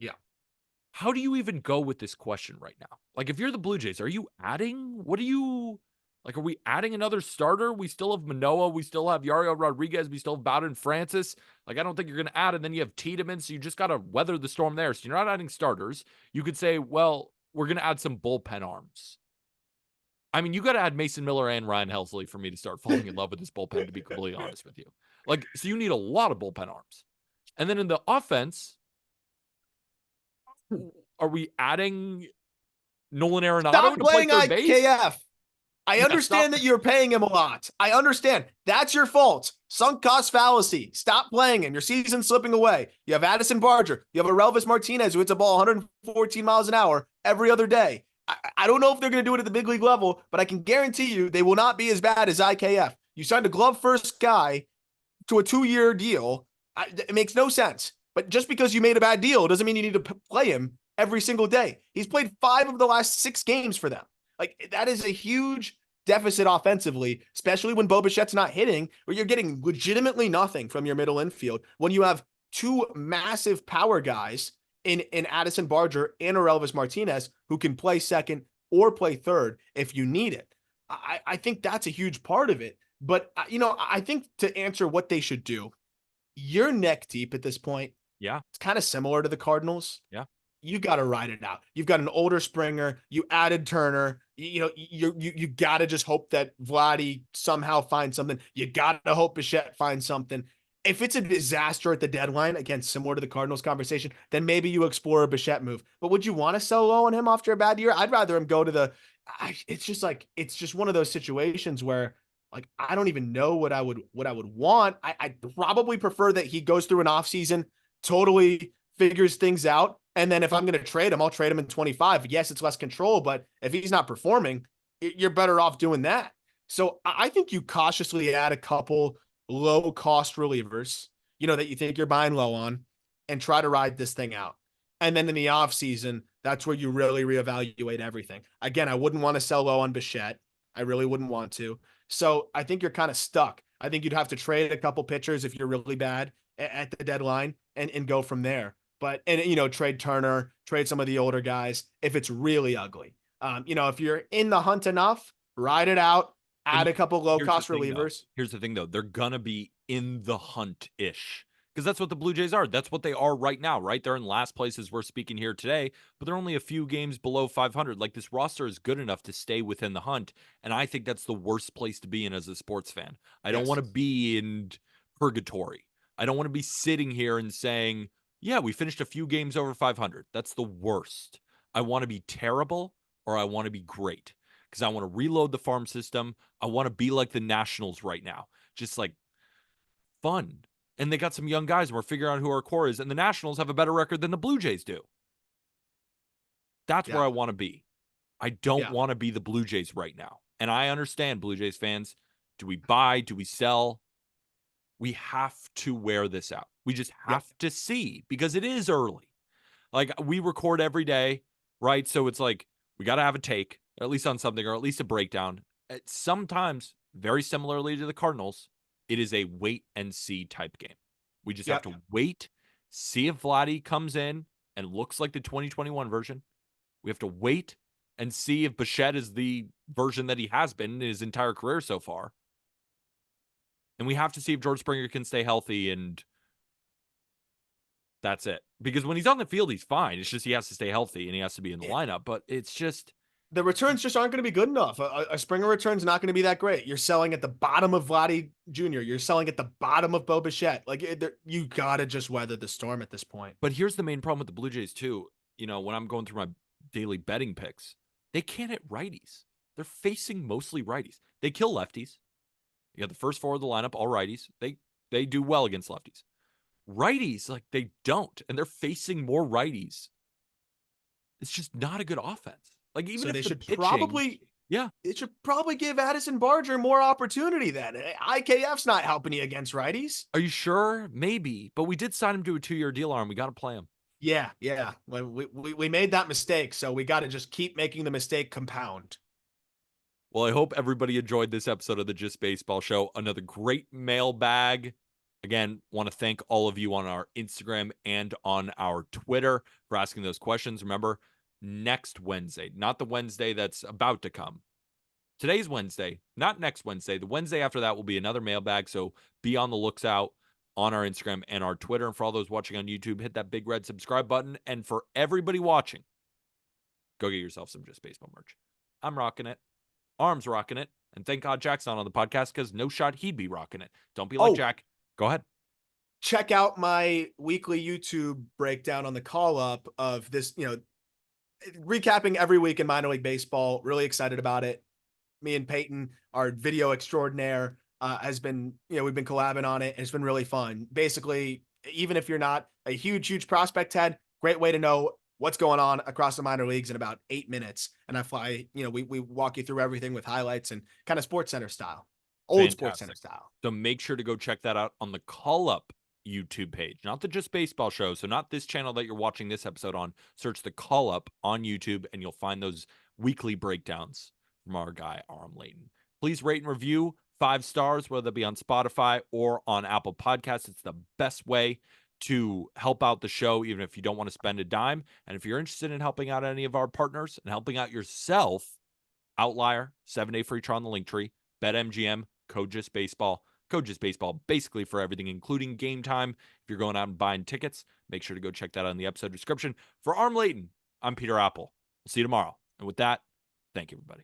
Yeah. How do you even go with this question right now? Like, if you're the Blue Jays, are you adding? Are we adding another starter? We still have Manoah. We still have Yariel Rodriguez. We still have Bowden Francis. Like, I don't think you're going to add. And then you have Tiedemann. So you just got to weather the storm there. So you're not adding starters. You could say, well, we're going to add some bullpen arms. I mean, you got to add Mason Miller and Ryan Helsley for me to start falling in love with this bullpen, to be completely honest with you. Like, so you need a lot of bullpen arms. And then in the offense, are we adding Nolan Arenado to play third base? IKF. I understand that you're paying him a lot. I understand. That's your fault. Sunk cost fallacy. Stop playing him. Your season's slipping away. You have Addison Barger. You have Aurelvis Martinez, who hits a ball 114 miles an hour every other day. I don't know if they're going to do it at the big league level, but I can guarantee you they will not be as bad as IKF. You signed a glove-first guy to a 2-year deal. It makes no sense. But just because you made a bad deal doesn't mean you need to play him every single day. He's played 5 of the last 6 games for them. Like, that is a huge deficit offensively, especially when Bo Bichette's not hitting, where you're getting legitimately nothing from your middle infield when you have 2 massive power guys in Addison Barger and Aurelvis Martinez who can play second or play third if you need it. I think that's a huge part of it. But, I think to answer what they should do, you're neck deep at this point. Yeah. It's kind of similar to the Cardinals. Yeah. You got to ride it out. You've got an older Springer. You added Turner. You got to just hope that Vladdy somehow finds something. You got to hope Bichette finds something. If it's a disaster at the deadline, again, similar to the Cardinals conversation, then maybe you explore a Bichette move. But would you want to sell low on him after a bad year? I'd rather him go to it's just one of those situations where, like, I don't even know what I would want. I probably prefer that he goes through an offseason, totally figures things out. And then if I'm going to trade him, I'll trade him in 25. Yes, it's less control, but if he's not performing, you're better off doing that. So I think you cautiously add a couple low-cost relievers, that you think you're buying low on, and try to ride this thing out. And then in the offseason, that's where you really reevaluate everything. Again, I wouldn't want to sell low on Bichette. I really wouldn't want to. So I think you're kind of stuck. I think you'd have to trade a couple pitchers if you're really bad at the deadline and go from there. But, trade Turner, trade some of the older guys if it's really ugly. If you're in the hunt enough, ride it out. Add a couple low Here's the cost thing, though. relievers. Here's the thing, though. They're gonna be in the hunt-ish because that's what the Blue Jays are. That's what they are right now, right? They're in last place as we're speaking here today, but they're only a few games below 500. Like, this roster is good enough to stay within the hunt, and I think that's the worst place to be in as a sports fan. I don't Yes. want to be in purgatory. I don't want to be sitting here and saying, yeah, we finished a few games over 500. That's the worst. I want to be terrible or I want to be great because I want to reload the farm system. I want to be like the Nationals right now, just like fun. And they got some young guys, and we're figuring out who our core is. And the Nationals have a better record than the Blue Jays do. That's Yeah. where I want to be. I don't Yeah. want to be the Blue Jays right now. And I understand, Blue Jays fans. Do we buy? Do we sell? We have to wear this out. We just Yeah. have to see because it is early. Like, we record every day, right? So it's like we got to have a take, at least on something, or at least a breakdown. Sometimes, very similarly to the Cardinals, it is a wait and see type game. We just have to wait, see if Vladdy comes in and looks like the 2021 version. We have to wait and see if Bichette is the version that he has been in his entire career so far. And we have to see if George Springer can stay healthy, and that's it. Because when he's on the field, he's fine. It's just he has to stay healthy and he has to be in the lineup. But it's just the returns just aren't going to be good enough. A Springer return's not going to be that great. You're selling at the bottom of Vladdy Jr. You're selling at the bottom of Bo Bichette. Like, you got to just weather the storm at this point. But here's the main problem with the Blue Jays, too. You know, when I'm going through my daily betting picks, they can't hit righties. They're facing mostly righties. They kill lefties. You got the first four of the lineup, all righties. They do well against lefties. Righties, like, they don't. And they're facing more righties. It's just not a good offense. Like, even so if they the should pitching, it should probably give Addison Barger more opportunity then. IKF's not helping you against righties. Are you sure? Maybe. But we did sign him to a 2-year deal, and we got to play him. Yeah. We made that mistake, so we got to just keep making the mistake compound. Well, I hope everybody enjoyed this episode of the Just Baseball Show. Another great mailbag. Again, want to thank all of you on our Instagram and on our Twitter for asking those questions. Remember, next Wednesday, not the Wednesday that's about to come. Today's Wednesday, not next Wednesday. The Wednesday after that will be another mailbag, so be on the lookout on our Instagram and our Twitter. And for all those watching on YouTube, hit that big red subscribe button. And for everybody watching, go get yourself some Just Baseball merch. I'm rocking it. Arm's rocking it. And thank God Jack's not on the podcast because no shot he'd be rocking it. Don't be like Jack. Go ahead. Check out my weekly YouTube breakdown on the call up of this, recapping every week in minor league baseball. Really excited about it. Me and Peyton, our video extraordinaire, has been, we've been collabing on it. It's been really fun. Basically, even if you're not a huge prospect head, great way to know what's going on across the minor leagues in about 8 minutes. And I fly, we walk you through everything with highlights and kind of Sports Center style, old Sports Center style. So make sure to go check that out on the Call Up YouTube page, not the Just Baseball Show. So not this channel that you're watching this episode on. Search the Call Up on YouTube and you'll find those weekly breakdowns from our guy, Aram Layton. Please rate and review 5 stars, whether it be on Spotify or on Apple Podcasts. It's the best way to help out the show, even if you don't want to spend a dime. And if you're interested in helping out any of our partners and helping out yourself, Outlier, 7-day free trial on the Linktree, BetMGM, Code Just Baseball. Code Just Baseball, basically for everything, including game time. If you're going out and buying tickets, make sure to go check that out in the episode description. For Aram Layton, I'm Peter Apple. We'll see you tomorrow. And with that, thank you, everybody.